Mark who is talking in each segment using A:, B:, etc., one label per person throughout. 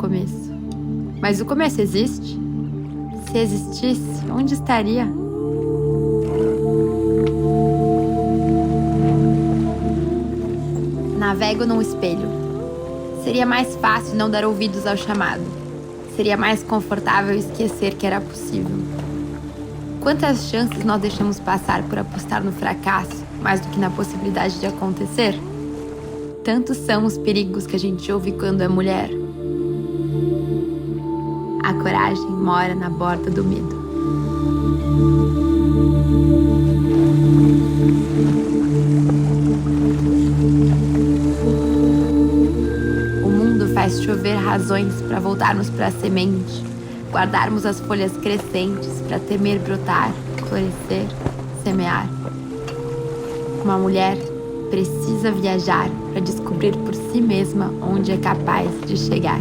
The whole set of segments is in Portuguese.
A: começo. Mas o começo existe? Se existisse, onde estaria? Navego num espelho. Seria mais fácil não dar ouvidos ao chamado. Seria mais confortável esquecer que era possível. Quantas chances nós deixamos passar por apostar no fracasso, mais do que na possibilidade de acontecer? Tantos são os perigos que a gente ouve quando é mulher. A coragem mora na borda do medo. O mundo faz chover razões para voltarmos para a semente, guardarmos as folhas crescentes para temer brotar, florescer, semear. Uma mulher precisa viajar para descobrir por si mesma onde é capaz de chegar.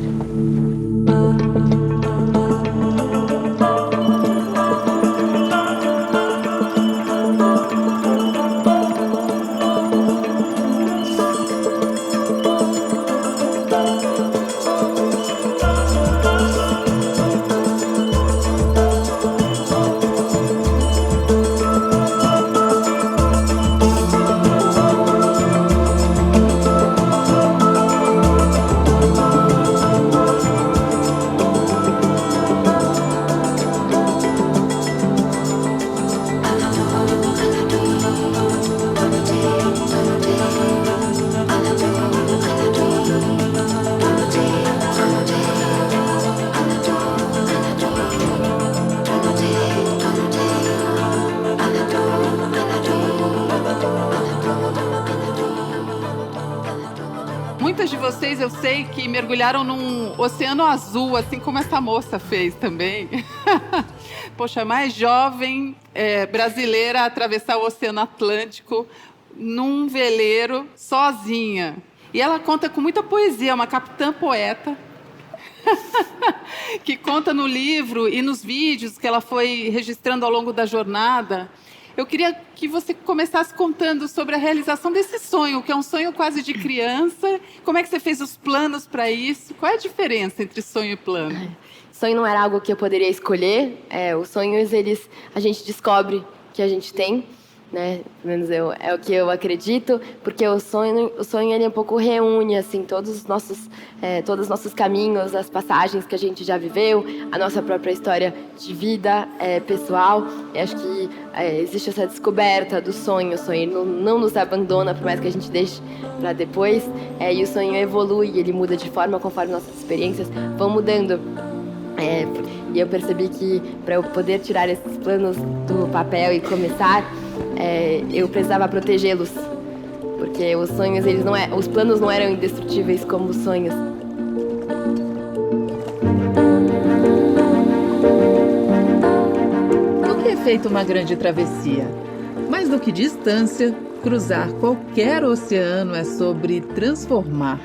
B: Muitas de vocês, eu sei, que mergulharam num oceano azul, assim como essa moça fez também. Poxa, a mais jovem brasileira a atravessar o Oceano Atlântico num veleiro, sozinha. E ela conta com muita poesia, uma capitã poeta, que conta no livro e nos vídeos que ela foi registrando ao longo da jornada. Eu queria que você começasse contando sobre a realização desse sonho, que é um sonho quase de criança. Como é que você fez os planos para isso? Qual é a diferença entre sonho e plano?
C: Sonho não era algo que eu poderia escolher. Os sonhos, a gente descobre que a gente tem, né? Pelo menos é o que eu acredito, porque o sonho ele um pouco reúne assim todos os nossos caminhos, as passagens que a gente já viveu, a nossa própria história de vida pessoal. Eu acho que existe essa descoberta do sonho. O sonho não nos abandona, por mais que a gente deixe para depois. E o sonho evolui, ele muda de forma conforme nossas experiências vão mudando. E eu percebi que para eu poder tirar esses planos do papel e começar, eu precisava protegê-los, porque os sonhos, os planos não eram indestrutíveis como os sonhos.
D: O que é feito uma grande travessia? Mais do que distância, cruzar qualquer oceano é sobre transformar.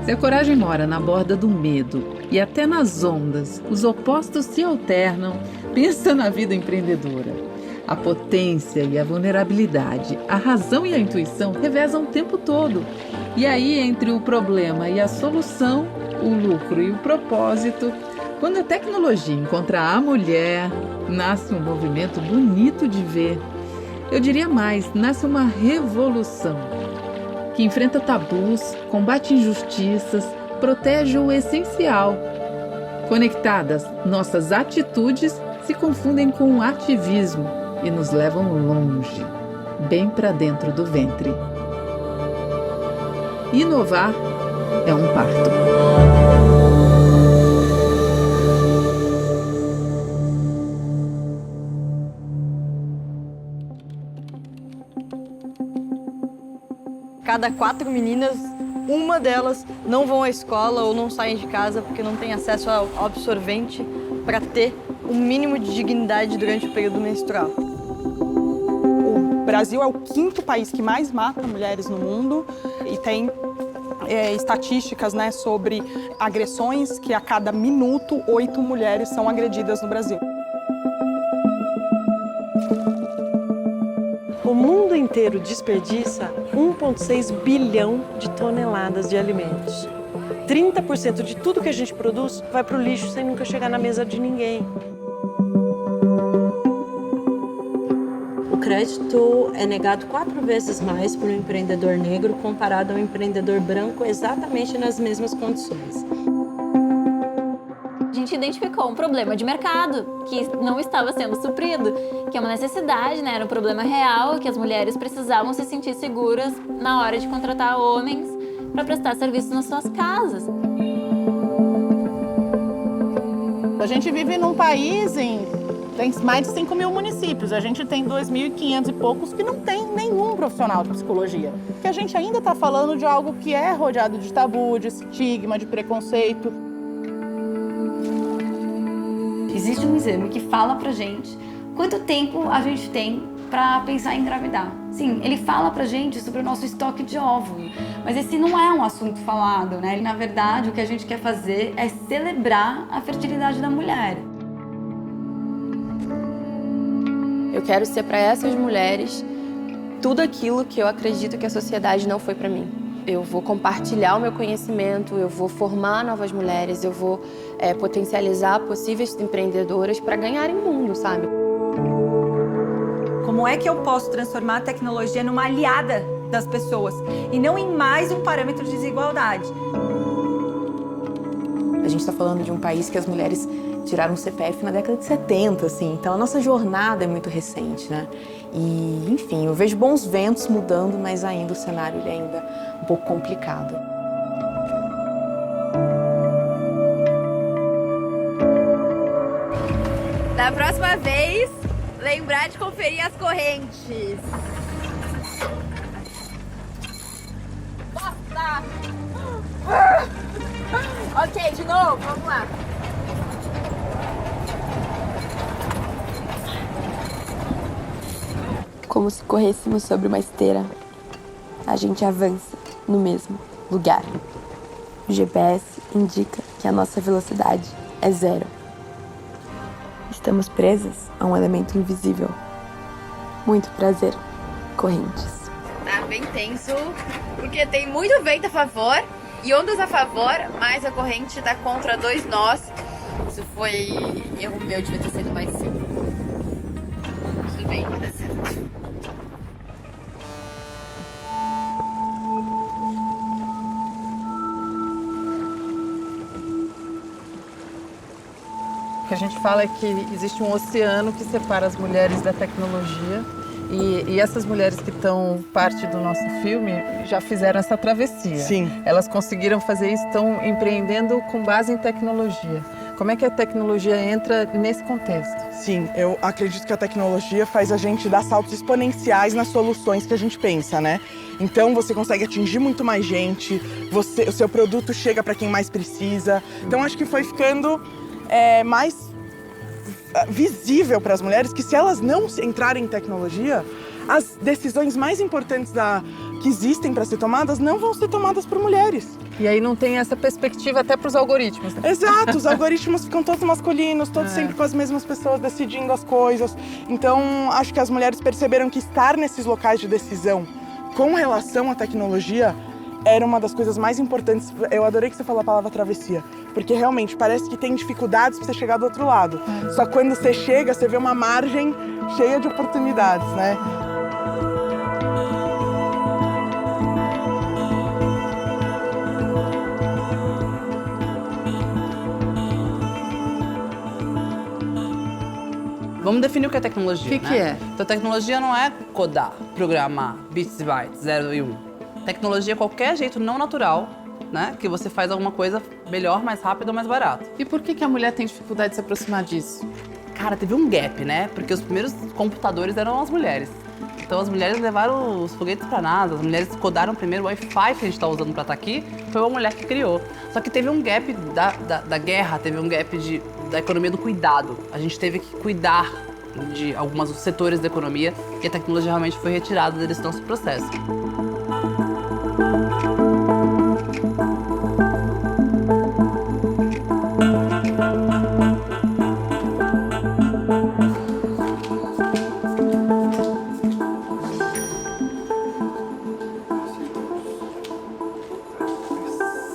D: Se a coragem mora na borda do medo e até nas ondas, os opostos se alternam, pensa na vida empreendedora. A potência e a vulnerabilidade, a razão e a intuição revezam o tempo todo. E aí, entre o problema e a solução, o lucro e o propósito, quando a tecnologia encontra a mulher, nasce um movimento bonito de ver. Eu diria mais, nasce uma revolução que enfrenta tabus, combate injustiças, protege o essencial. Conectadas, nossas atitudes se confundem com o ativismo e nos levam longe, bem para dentro do ventre. Inovar é um parto.
E: Cada 4 meninas, uma delas não vão à escola ou não saem de casa porque não tem acesso ao absorvente para ter um mínimo de dignidade durante o período menstrual.
F: O Brasil é o 5º país que mais mata mulheres no mundo e tem estatísticas, né, sobre agressões, que a cada minuto 8 mulheres são agredidas no Brasil.
G: O mundo inteiro desperdiça 1,6 bilhão de toneladas de alimentos. 30% de tudo que a gente produz vai para o lixo sem nunca chegar na mesa de ninguém. O crédito é negado 4 vezes mais para um empreendedor negro comparado ao empreendedor branco exatamente nas mesmas condições.
H: A gente identificou um problema de mercado que não estava sendo suprido, que é uma necessidade, né? Era um problema real, que as mulheres precisavam se sentir seguras na hora de contratar homens para prestar serviços nas suas casas.
I: A gente vive num país tem mais de 5 mil municípios. A gente tem 2.500 e poucos que não tem nenhum profissional de psicologia. Porque a gente ainda está falando de algo que é rodeado de tabu, de estigma, de preconceito.
J: Existe um exame que fala pra gente quanto tempo a gente tem pra pensar em engravidar. Sim, ele fala pra gente sobre o nosso estoque de óvulo, mas esse não é um assunto falado, né? Na verdade, o que a gente quer fazer é celebrar a fertilidade da mulher.
C: Eu quero ser para essas mulheres tudo aquilo que eu acredito que a sociedade não foi para mim. Eu vou compartilhar o meu conhecimento, eu vou formar novas mulheres, eu vou potencializar possíveis empreendedoras para ganharem mundo, sabe?
K: Como é que eu posso transformar a tecnologia numa aliada das pessoas e não em mais um parâmetro de desigualdade?
L: A gente está falando de um país que as mulheres tiraram o CPF na década de 70, assim, então a nossa jornada é muito recente, né? E, enfim, eu vejo bons ventos mudando, mas ainda o cenário ele é ainda um pouco complicado.
A: Da próxima vez, lembrar de conferir as correntes. Nossa! Ok, de novo, vamos lá.
C: Como se corrêssemos sobre uma esteira. A gente avança no mesmo lugar. O GPS indica que a nossa velocidade é 0. Estamos presas a um elemento invisível. Muito prazer, correntes.
A: Tá bem tenso, porque tem muito vento a favor e ondas a favor, mas a corrente tá contra 2 nós. Isso foi erro meu, devia ter sido mais cedo. Tudo bem, vai dar certo.
D: O que a gente fala é que existe um oceano que separa as mulheres da tecnologia e essas mulheres que estão parte do nosso filme já fizeram essa travessia.
F: Sim.
D: Elas conseguiram fazer isso, estão empreendendo com base em tecnologia. Como é que a tecnologia entra nesse contexto?
F: Sim, eu acredito que a tecnologia faz a gente dar saltos exponenciais nas soluções que a gente pensa, né? Então você consegue atingir muito mais gente, o seu produto chega para quem mais precisa. Então acho que foi ficando mais visível para as mulheres que se elas não entrarem em tecnologia, as decisões mais importantes que existem para ser tomadas não vão ser tomadas por mulheres.
D: E aí não tem essa perspectiva até para os algoritmos. Né?
F: Exato, os algoritmos ficam todos masculinos, todos sempre com as mesmas pessoas decidindo as coisas. Então, acho que as mulheres perceberam que estar nesses locais de decisão com relação à tecnologia era uma das coisas mais importantes. Eu adorei que você falou a palavra travessia, porque realmente parece que tem dificuldades para você chegar do outro lado. Só que quando você chega, você vê uma margem cheia de oportunidades, né?
M: Vamos definir o que é tecnologia,
D: O que é?
M: Então, tecnologia não é codar, programar, bits e bytes, 0 e 1. Tecnologia é qualquer jeito não natural, né? Que você faz alguma coisa melhor, mais rápido ou mais barato.
D: E por que a mulher tem dificuldade de se aproximar disso?
M: Cara, teve um gap, né? Porque os primeiros computadores eram as mulheres. Então, as mulheres levaram os foguetes para NASA, as mulheres codaram primeiro o Wi-Fi que a gente está usando para estar aqui, foi uma mulher que criou. Só que teve um gap da guerra, teve um gap da economia do cuidado. A gente teve que cuidar de alguns setores da economia e a tecnologia realmente foi retirada desse nosso processo.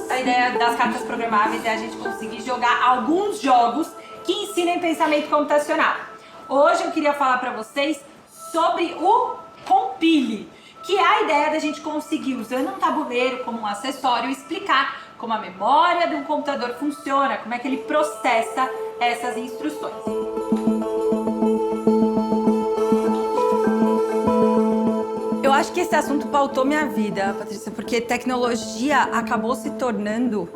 J: A ideia das
K: cartas programáveis é a gente conseguir jogar alguns jogos que ensinem pensamento computacional. Hoje eu queria falar para vocês sobre o Compile, que é a ideia da gente conseguir, usando um tabuleiro como um acessório, explicar como a memória de um computador funciona, como é que ele processa essas instruções. Eu acho que esse assunto pautou minha vida, Patrícia, porque tecnologia acabou se tornando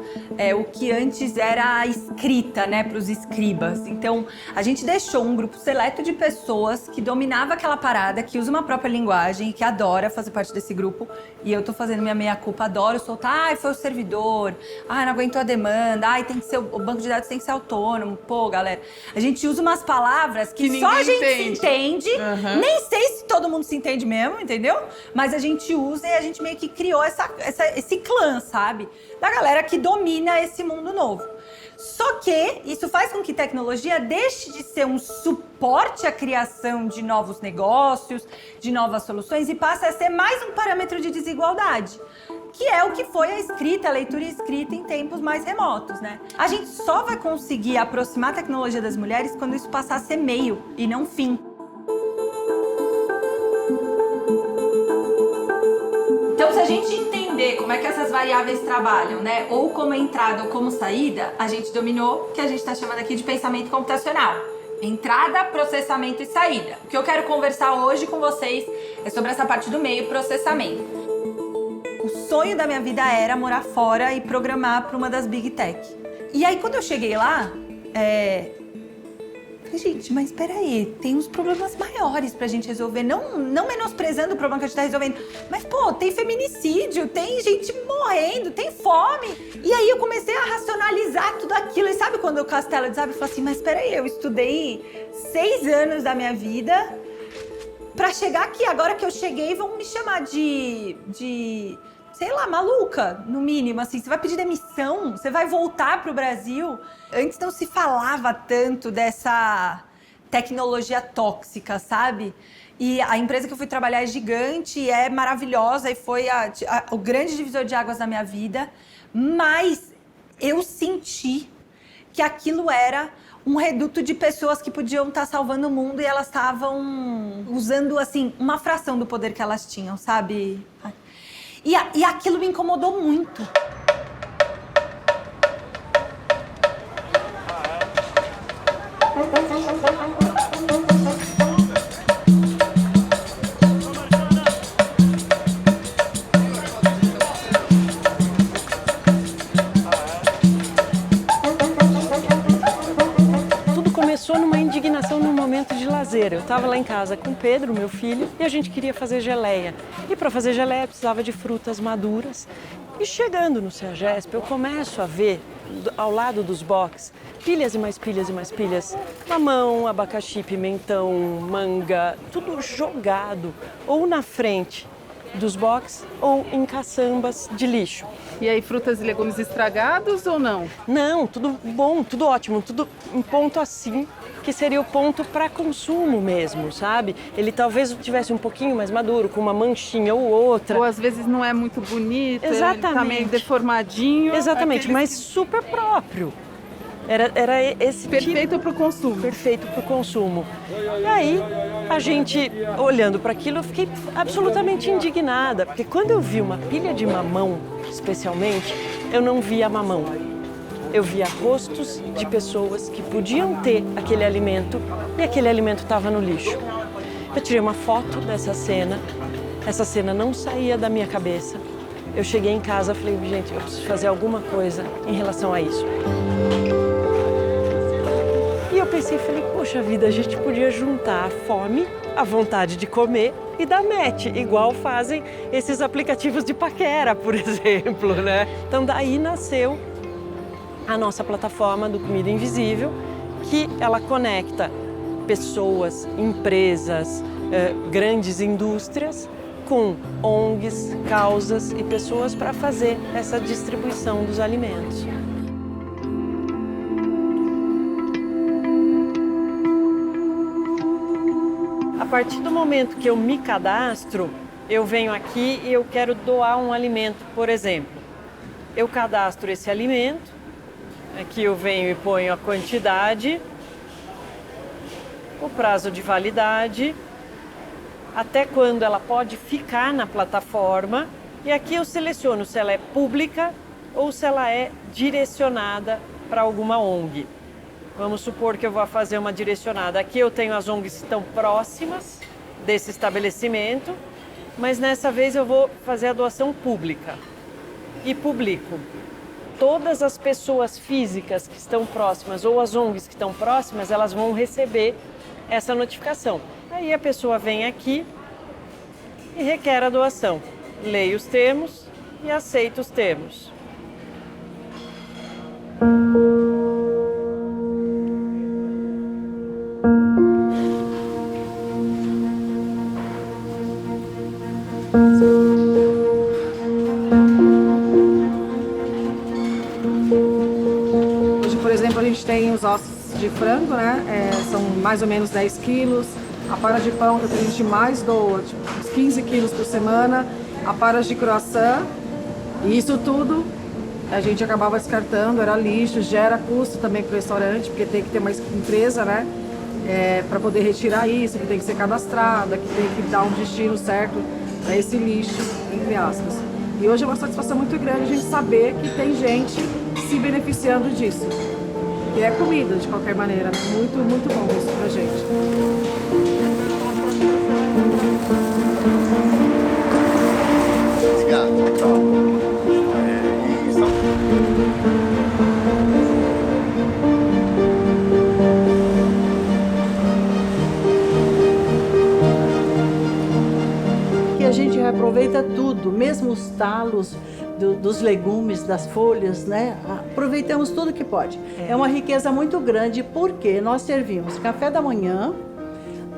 K: o que antes era a escrita, né, para os escribas. Então, a gente deixou um grupo seleto de pessoas que dominava aquela parada, que usa uma própria linguagem, que adora fazer parte desse grupo. E eu tô fazendo minha meia-culpa, adoro soltar, ai, foi o servidor, ai, não aguentou a demanda, ai, tem que ser, o banco de dados tem que ser autônomo. Pô, galera, a gente usa umas palavras que só a gente se entende, nem sei se todo mundo se entende mesmo, entendeu? Mas a gente usa e a gente meio que criou esse clã, sabe? Da galera que domina esse mundo novo. Só que isso faz com que tecnologia deixe de ser um suporte à criação de novos negócios, de novas soluções, e passe a ser mais um parâmetro de desigualdade, que é o que foi a escrita, a leitura e escrita em tempos mais remotos, né? A gente só vai conseguir aproximar a tecnologia das mulheres quando isso passar a ser meio e não fim. Então, se a gente entender como é que essas variáveis trabalham, né, ou como entrada ou como saída, a gente dominou o que a gente está chamando aqui de pensamento computacional. Entrada, processamento e saída. O que eu quero conversar hoje com vocês é sobre essa parte do meio, processamento. O sonho da minha vida era morar fora e programar para uma das Big Tech. E aí, quando eu cheguei lá, falei, gente, mas peraí, tem uns problemas maiores pra gente resolver, não menosprezando o problema que a gente tá resolvendo, mas, pô, tem feminicídio, tem gente morrendo, tem fome. E aí eu comecei a racionalizar tudo aquilo, e sabe quando o castelo desabe e fala assim, mas peraí, eu estudei 6 anos da minha vida pra chegar aqui, agora que eu cheguei vão me chamar de sei lá, maluca, no mínimo, assim, você vai pedir demissão, você vai voltar pro Brasil. Antes não se falava tanto dessa tecnologia tóxica, sabe? E a empresa que eu fui trabalhar é gigante, é maravilhosa e foi o grande divisor de águas da minha vida, mas eu senti que aquilo era um reduto de pessoas que podiam estar salvando o mundo e elas estavam usando, assim, uma fração do poder que elas tinham, sabe? E aquilo me incomodou muito.
G: Tudo começou numa indignação num momento de lazer. Eu estava lá em casa com o Pedro, meu filho, e a gente queria fazer geleia. E para fazer geleia precisava de frutas maduras. E chegando no CEAGESP, eu começo a ver, ao lado dos box, pilhas e mais pilhas e mais pilhas. Mamão, abacaxi, pimentão, manga, tudo jogado. Ou na frente dos box ou em caçambas de lixo.
D: E aí, frutas e legumes estragados ou não?
G: Não, tudo bom, tudo ótimo, tudo em ponto assim, que seria o ponto para consumo mesmo, sabe? Ele talvez tivesse um pouquinho mais maduro, com uma manchinha ou outra.
D: Ou às vezes não é muito bonito,
G: exatamente.
D: Ele tá meio deformadinho.
G: Exatamente, mas super próprio. Era esse
D: perfeito para o consumo.
G: Perfeito para o consumo. E aí, a gente, olhando para aquilo, eu fiquei absolutamente indignada, porque quando eu vi uma pilha de mamão, especialmente, eu não via mamão. Eu via rostos de pessoas que podiam ter aquele alimento e aquele alimento estava no lixo. Eu tirei uma foto dessa cena, essa cena não saía da minha cabeça. Eu cheguei em casa e falei, gente, eu preciso fazer alguma coisa em relação a isso. E eu pensei, falei, poxa vida, a gente podia juntar a fome, a vontade de comer e dar match, igual fazem esses aplicativos de paquera, por exemplo, né? Então daí nasceu a nossa plataforma do Comida Invisível, que ela conecta pessoas, empresas, grandes indústrias com ONGs, causas e pessoas para fazer essa distribuição dos alimentos. A partir do momento que eu me cadastro, eu venho aqui e eu quero doar um alimento, por exemplo. eu cadastro esse alimento. Aqui eu venho e ponho a quantidade, o prazo de validade, até quando ela pode ficar na plataforma. E aqui eu seleciono se ela é pública ou se ela é direcionada para alguma ONG. Vamos supor que eu vou fazer uma direcionada. Aqui eu tenho as ONGs que estão próximas desse estabelecimento, mas nessa vez eu vou fazer a doação pública e publico. Todas as pessoas físicas que estão próximas ou as ONGs que estão próximas, elas vão receber essa notificação. Aí a pessoa vem aqui e requer a doação. Leia os termos e aceita os termos.
N: Hoje, por exemplo, a gente tem os ossos de frango, né? São mais ou menos 10 quilos. A para de pão que a gente mais doa, tipo, uns 15 quilos por semana. A para de croissant. E isso tudo a gente acabava descartando, era lixo, gera custo também para o restaurante, porque tem que ter uma empresa, né? Para poder retirar isso, que tem que ser cadastrada, que tem que dar um destino certo para esse lixo, entre aspas. E hoje é uma satisfação muito grande a gente saber que tem gente se beneficiando disso. E é comida, de qualquer maneira. Muito, muito bom isso pra gente.
O: Que a gente reaproveita tudo, mesmo os talos dos legumes, das folhas, né? Aproveitamos tudo que pode. É uma riqueza muito grande porque nós servimos café da manhã,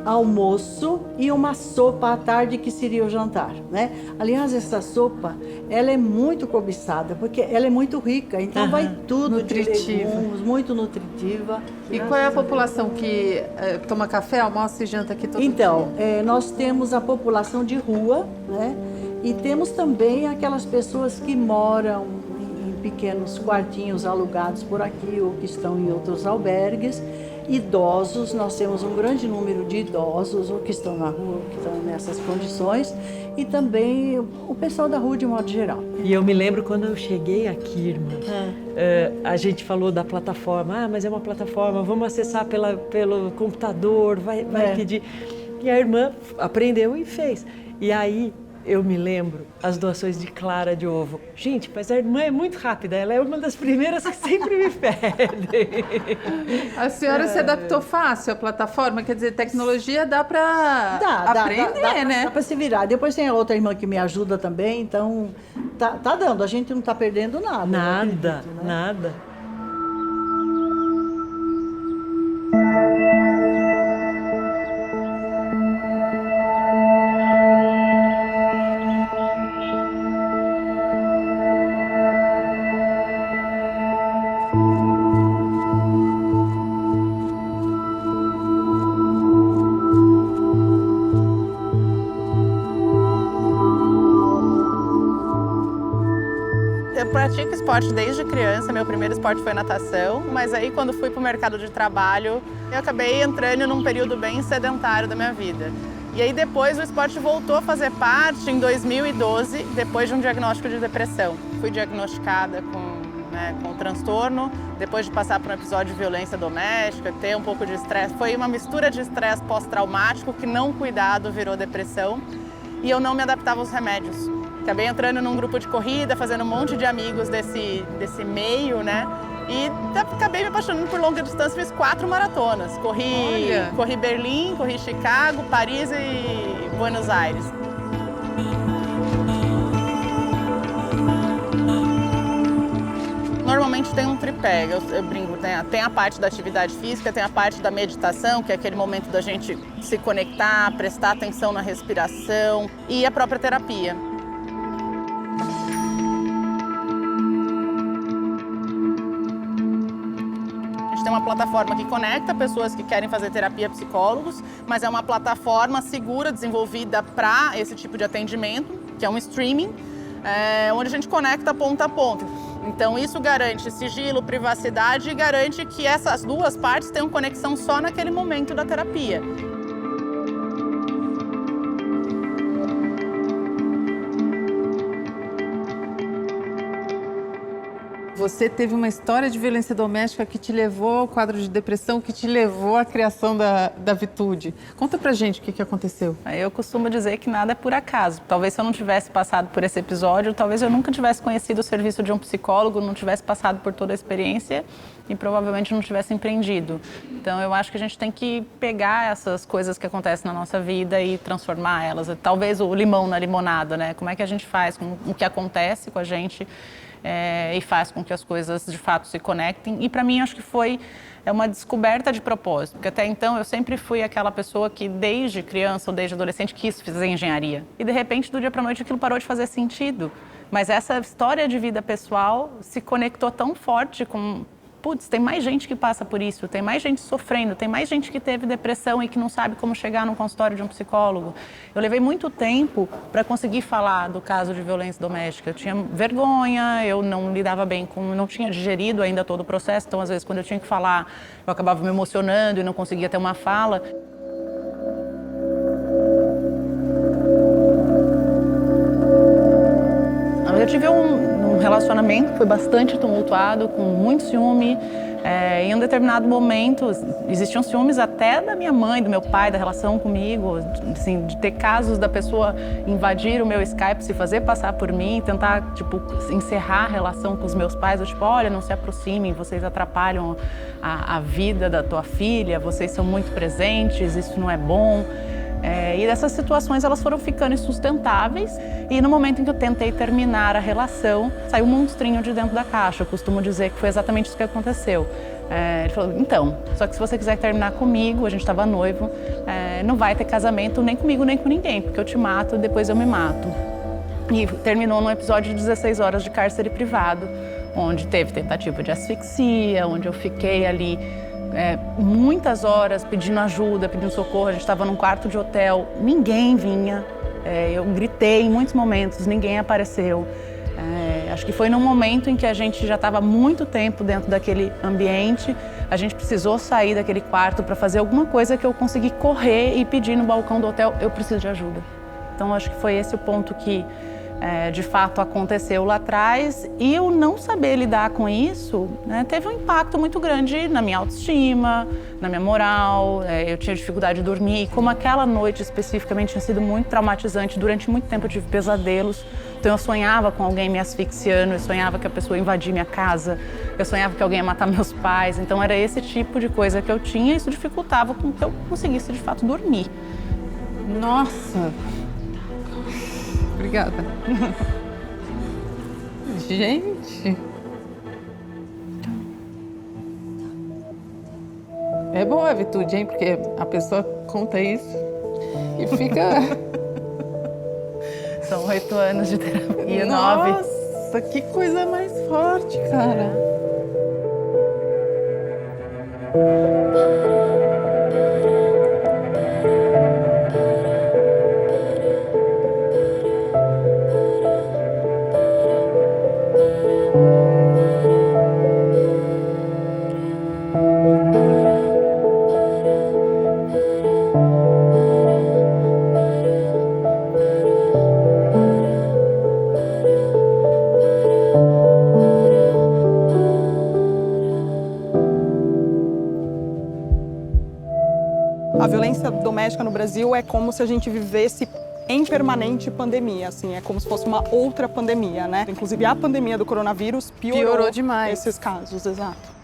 O: almoço e uma sopa à tarde que seria o jantar, né? Aliás, essa sopa, ela é muito cobiçada porque ela é muito rica, então vai tudo
D: nutritiva,
O: de legumes, muito nutritiva.
D: E qual é a população que toma café, almoça e janta aqui todo
O: Então,
D: dia?
O: nós temos a população de rua, né? E temos também aquelas pessoas que moram em pequenos quartinhos alugados por aqui ou que estão em outros albergues. Idosos, nós temos um grande número de idosos ou que estão na rua, ou que estão nessas condições. E também o pessoal da rua de modo geral.
G: E eu me lembro quando eu cheguei aqui, irmã, a gente falou da plataforma. Mas é uma plataforma, vamos acessar pelo computador, vai pedir. E a irmã aprendeu e fez. E aí eu me lembro as doações de clara de ovo. Gente, mas a irmã é muito rápida, ela é uma das primeiras que sempre me pede.
D: A senhora se adaptou fácil à plataforma? Quer dizer, tecnologia dá para aprender, né?
O: Dá para se virar. Depois tem a outra irmã que me ajuda também, então tá dando, a gente não tá perdendo nada.
G: Nada, nada.
P: Eu pratico esporte desde criança, meu primeiro esporte foi natação, mas aí quando fui para o mercado de trabalho, eu acabei entrando num período bem sedentário da minha vida. E aí depois o esporte voltou a fazer parte em 2012, depois de um diagnóstico de depressão. Fui diagnosticada com transtorno, depois de passar por um episódio de violência doméstica, ter um pouco de estresse. Foi uma mistura de estresse pós-traumático que não cuidado virou depressão e eu não me adaptava aos remédios. Acabei entrando num grupo de corrida, fazendo um monte de amigos desse meio, né? E acabei me apaixonando por longa distância, fiz 4 maratonas. Corri Berlim, corri Chicago, Paris e Buenos Aires. Normalmente tem um tripé, eu brinco, tem a parte da atividade física, tem a parte da meditação, que é aquele momento da gente se conectar, prestar atenção na respiração e a própria terapia. Tem uma plataforma que conecta pessoas que querem fazer terapia, psicólogos, mas é uma plataforma segura, desenvolvida para esse tipo de atendimento, que é um streaming, onde a gente conecta ponta a ponta. Então isso garante sigilo, privacidade e garante que essas duas partes tenham conexão só naquele momento da terapia.
B: Você teve uma história de violência doméstica que te levou ao quadro de depressão, que te levou à criação da Vitude. Conta pra gente o que aconteceu.
P: Eu costumo dizer que nada é por acaso. Talvez se eu não tivesse passado por esse episódio, talvez eu nunca tivesse conhecido o serviço de um psicólogo, não tivesse passado por toda a experiência e provavelmente não tivesse empreendido. Então eu acho que a gente tem que pegar essas coisas que acontecem na nossa vida e transformar elas. Talvez o limão na limonada, né? Como é que a gente faz com o que acontece com a gente e faz com que as coisas de fato se conectem. E para mim acho que foi uma descoberta de propósito, porque até então eu sempre fui aquela pessoa que desde criança ou desde adolescente quis fazer engenharia. E de repente do dia para a noite aquilo parou de fazer sentido. Mas essa história de vida pessoal se conectou tão forte com... Putz, tem mais gente que passa por isso, tem mais gente sofrendo, tem mais gente que teve depressão e que não sabe como chegar num consultório de um psicólogo. Eu levei muito tempo para conseguir falar do caso de violência doméstica. Eu tinha vergonha, eu não lidava bem com... não tinha digerido ainda todo o processo, então às vezes quando eu tinha que falar, eu acabava me emocionando e não conseguia ter uma fala. Eu tive um relacionamento que foi bastante tumultuado, com muito ciúme. Em um determinado momento, existiam ciúmes até da minha mãe, do meu pai, da relação comigo, assim, de ter casos da pessoa invadir o meu Skype, se fazer passar por mim, tentar, tipo, encerrar a relação com os meus pais. Eu, tipo, olha, não se aproximem, vocês atrapalham a vida da tua filha, vocês são muito presentes, isso não é bom. E dessas situações elas foram ficando insustentáveis e no momento em que eu tentei terminar a relação, saiu um monstrinho de dentro da caixa. Eu costumo dizer que foi exatamente isso que aconteceu. Ele falou, então, só que se você quiser terminar comigo, a gente estava noivo, não vai ter casamento nem comigo nem com ninguém, porque eu te mato e depois eu me mato. E terminou num episódio de 16 horas de cárcere privado, onde teve tentativa de asfixia, onde eu fiquei ali muitas horas pedindo ajuda, pedindo socorro. A gente estava num quarto de hotel, ninguém vinha. Eu gritei em muitos momentos, ninguém apareceu. Acho que foi num momento em que a gente já estava muito tempo dentro daquele ambiente, a gente precisou sair daquele quarto para fazer alguma coisa que eu consegui correr e pedir no balcão do hotel, eu preciso de ajuda. Então acho que foi esse o ponto que de fato aconteceu lá atrás, e eu não saber lidar com isso, né, teve um impacto muito grande na minha autoestima, na minha moral. Eu tinha dificuldade de dormir, e como aquela noite especificamente tinha sido muito traumatizante, durante muito tempo eu tive pesadelos. Então eu sonhava com alguém me asfixiando, eu sonhava que a pessoa ia invadir minha casa, eu sonhava que alguém ia matar meus pais. Então era esse tipo de coisa que eu tinha, e isso dificultava com que eu conseguisse de fato dormir.
B: Nossa! Obrigada. Gente. É boa a Vitude, hein? Porque a pessoa conta isso e fica...
P: São 8 anos de terapia, 9.
B: Nossa, que coisa mais forte, cara.
F: A violência doméstica no Brasil é como se a gente vivesse em permanente pandemia, assim, é como se fosse uma outra pandemia, né? Inclusive a pandemia do coronavírus piorou demais esses casos, exato.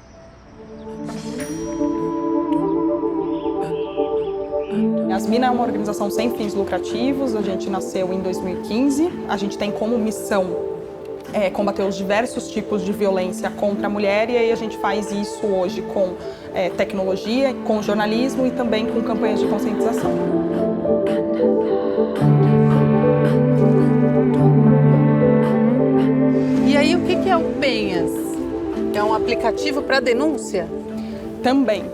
F: Yasmina é uma organização sem fins lucrativos, a gente nasceu em 2015, a gente tem como missão combater os diversos tipos de violência contra a mulher, e aí a gente faz isso hoje com tecnologia, com jornalismo e também com campanhas de conscientização.
B: E aí, o que é o Penhas? É um aplicativo para denúncia?
F: Também.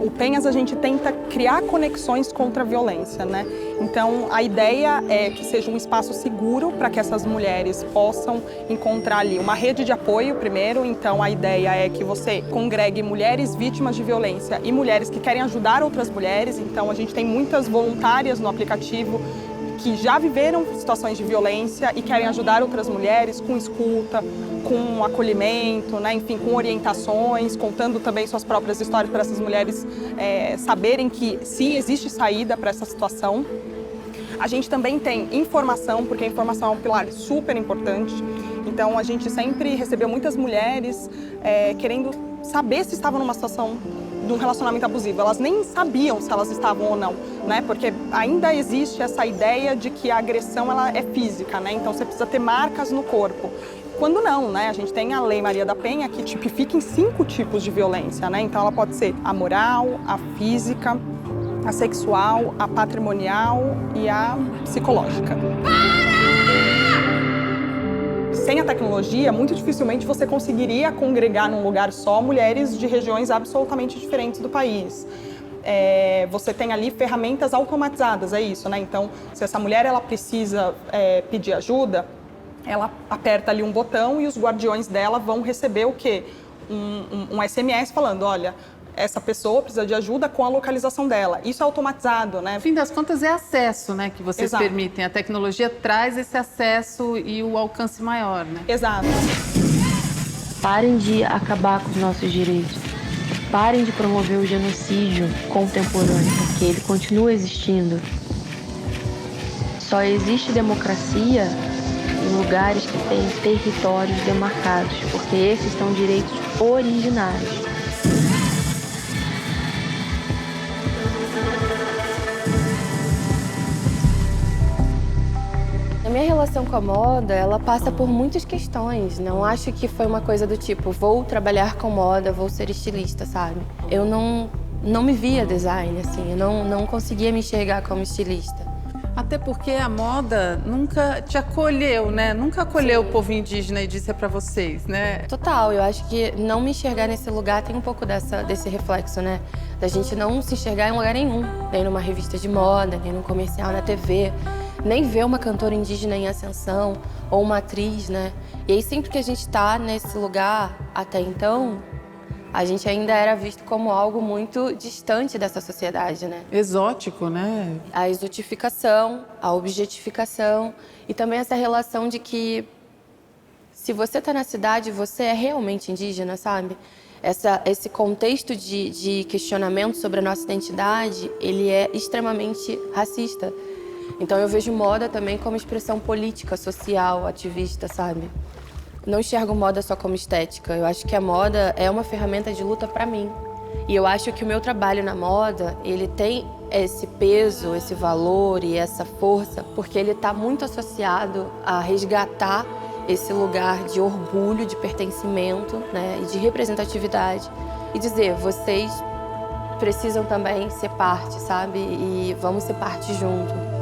F: o Penhas, a gente tenta criar conexões contra a violência, né? Então, a ideia é que seja um espaço seguro para que essas mulheres possam encontrar ali uma rede de apoio primeiro. Então, a ideia é que você congregue mulheres vítimas de violência e mulheres que querem ajudar outras mulheres. Então, a gente tem muitas voluntárias no aplicativo que já viveram situações de violência e querem ajudar outras mulheres com escuta, com acolhimento, né? Enfim, com orientações, contando também suas próprias histórias para essas mulheres saberem que sim, existe saída para essa situação. A gente também tem informação, porque a informação é um pilar super importante. Então, a gente sempre recebeu muitas mulheres querendo saber se estavam numa situação de um relacionamento abusivo. Elas nem sabiam se elas estavam ou não, né? Porque ainda existe essa ideia de que a agressão ela é física, né? Então você precisa ter marcas no corpo. Quando não, né? A gente tem a Lei Maria da Penha que tipifica em 5 tipos de violência, né? Então ela pode ser a moral, a física, a sexual, a patrimonial e a psicológica. Sem a tecnologia, muito dificilmente você conseguiria congregar num lugar só mulheres de regiões absolutamente diferentes do país. Você tem ali ferramentas automatizadas, é isso, né? Então, se essa mulher ela precisa pedir ajuda, ela aperta ali um botão e os guardiões dela vão receber o quê? Um SMS falando, olha, essa pessoa precisa de ajuda com a localização dela. Isso é automatizado, né?
B: No fim das contas, é acesso, né, que vocês
F: Exato.
B: permitem. A tecnologia traz esse acesso e o alcance maior, né?
F: Exato.
C: Parem de acabar com os nossos direitos. Parem de promover o genocídio contemporâneo, porque ele continua existindo. Só existe democracia em lugares que têm territórios demarcados, porque esses são direitos originários. A minha relação com a moda, ela passa por muitas questões. Não acho que foi uma coisa do tipo, vou trabalhar com moda, vou ser estilista, sabe? Eu não me via design, assim, eu não conseguia me enxergar como estilista.
B: Até porque a moda nunca te acolheu, né? Nunca acolheu o povo indígena e disse pra vocês, né?
C: Total, eu acho que não me enxergar nesse lugar tem um pouco desse reflexo, né? Da gente não se enxergar em lugar nenhum, nem numa revista de moda, nem num comercial na TV. Nem ver uma cantora indígena em ascensão ou uma atriz, né? E aí sempre que a gente tá nesse lugar, até então, a gente ainda era visto como algo muito distante dessa sociedade, né?
B: Exótico, né?
C: A exotificação, a objetificação e também essa relação de que se você tá na cidade, você é realmente indígena, sabe? Esse contexto de questionamento sobre a nossa identidade, ele é extremamente racista. Então eu vejo moda também como expressão política, social, ativista, sabe? Não enxergo moda só como estética. Eu acho que a moda é uma ferramenta de luta para mim. E eu acho que o meu trabalho na moda, ele tem esse peso, esse valor e essa força, porque ele está muito associado a resgatar esse lugar de orgulho, de pertencimento, né, e de representatividade. E dizer, vocês precisam também ser parte, sabe? E vamos ser parte junto.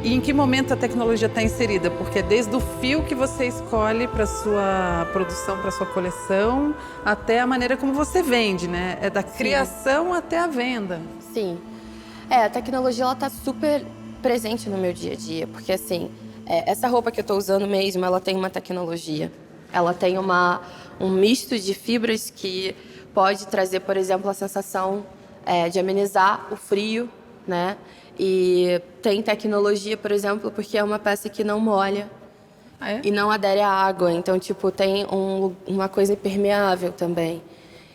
B: E em que momento a tecnologia está inserida? Porque é desde o fio que você escolhe para sua produção, para sua coleção, até a maneira como você vende, né? É da criação até a venda.
C: Sim. A tecnologia ela tá super presente no meu dia a dia, porque assim, essa roupa que eu tô usando mesmo, ela tem uma tecnologia. Ela tem um misto de fibras que pode trazer, por exemplo, a sensação de amenizar o frio, né? E tem tecnologia, por exemplo, porque é uma peça que não molha e não adere à água. Então, tipo, tem uma coisa impermeável também.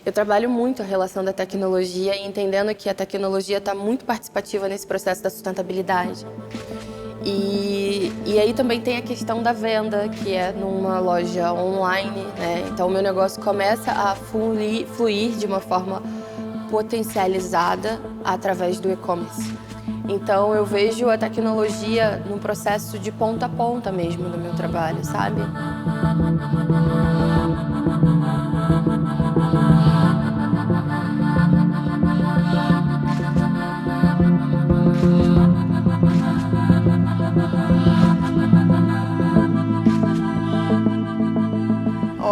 C: Eu trabalho muito a relação da tecnologia e entendendo que a tecnologia está muito participativa nesse processo da sustentabilidade. E aí também tem a questão da venda, que é numa loja online, né? Então, o meu negócio começa a fluir de uma forma potencializada através do e-commerce. Então, eu vejo a tecnologia num processo de ponta a ponta mesmo do meu trabalho, sabe?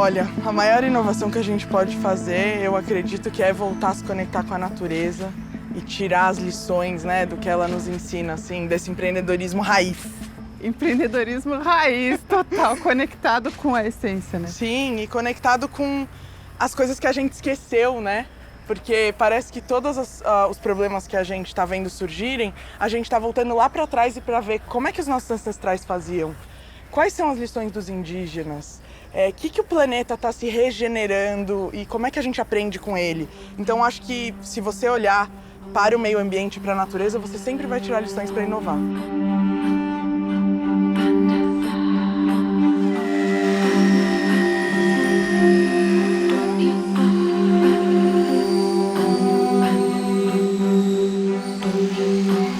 Q: Olha, a maior inovação que a gente pode fazer, eu acredito que é voltar a se conectar com a natureza e tirar as lições, né, do que ela nos ensina, assim, desse empreendedorismo raiz.
B: Empreendedorismo raiz, total, conectado com a essência, né?
Q: Sim, e conectado com as coisas que a gente esqueceu, né? Porque parece que todos os problemas que a gente está vendo surgirem, a gente está voltando lá para trás e para ver como é que os nossos ancestrais faziam. Quais são as lições dos indígenas? Que o planeta está se regenerando e como é que a gente aprende com ele? Então, acho que se você olhar para o meio ambiente e para a natureza, você sempre vai tirar lições para inovar.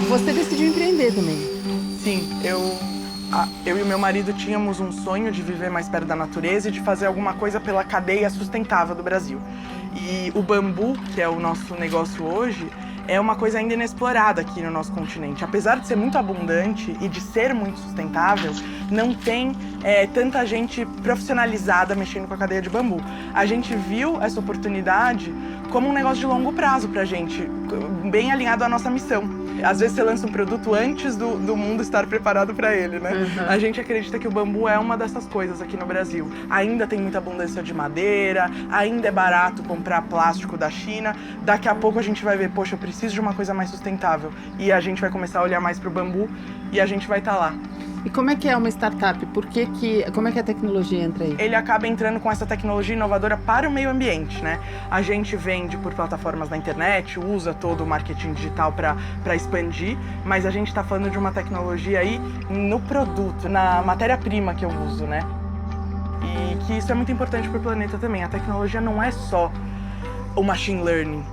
B: Você decidiu empreender também?
Q: Sim, eu e meu marido tínhamos um sonho de viver mais perto da natureza e de fazer alguma coisa pela cadeia sustentável do Brasil. E o bambu, que é o nosso negócio hoje, é uma coisa ainda inexplorada aqui no nosso continente. Apesar de ser muito abundante e de ser muito sustentável, não tem tanta gente profissionalizada mexendo com a cadeia de bambu. A gente viu essa oportunidade como um negócio de longo prazo pra gente, bem alinhado à nossa missão. Às vezes você lança um produto antes do mundo estar preparado para ele, né? Uhum. A gente acredita que o bambu é uma dessas coisas aqui no Brasil. Ainda tem muita abundância de madeira, ainda é barato comprar plástico da China. Daqui a pouco a gente vai ver, poxa, eu preciso de uma coisa mais sustentável. E a gente vai começar a olhar mais pro bambu e a gente vai estar lá.
B: E como é que é uma startup? Como é que a tecnologia entra aí?
Q: Ele acaba entrando com essa tecnologia inovadora para o meio ambiente, né? A gente vende por plataformas na internet, usa todo o marketing digital para expandir, mas a gente está falando de uma tecnologia aí no produto, na matéria-prima que eu uso, né? E que isso é muito importante para o planeta também. A tecnologia não é só o machine learning.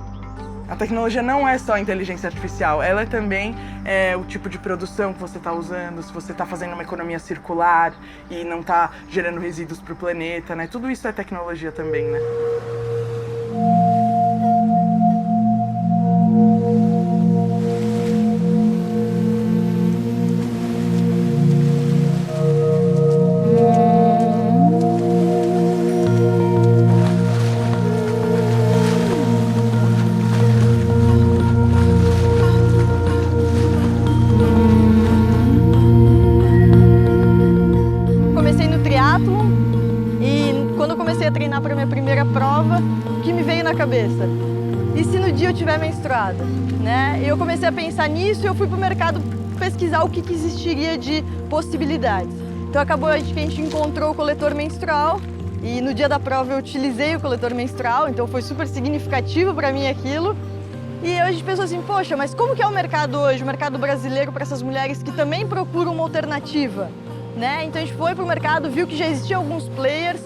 Q: A tecnologia não é só a inteligência artificial, ela é também o tipo de produção que você está usando, se você está fazendo uma economia circular e não está gerando resíduos para o planeta, né? Tudo isso é tecnologia também, né?
E: E se no dia eu estiver menstruada, né? Eu comecei a pensar nisso e eu fui pro mercado pesquisar o que existiria de possibilidades. Então acabou que a gente encontrou o coletor menstrual e no dia da prova eu utilizei o coletor menstrual, então foi super significativo para mim aquilo. E hoje a gente pensou assim, poxa, mas como que é o mercado hoje, o mercado brasileiro para essas mulheres que também procuram uma alternativa, né? Então a gente foi pro mercado, viu que já existiam alguns players.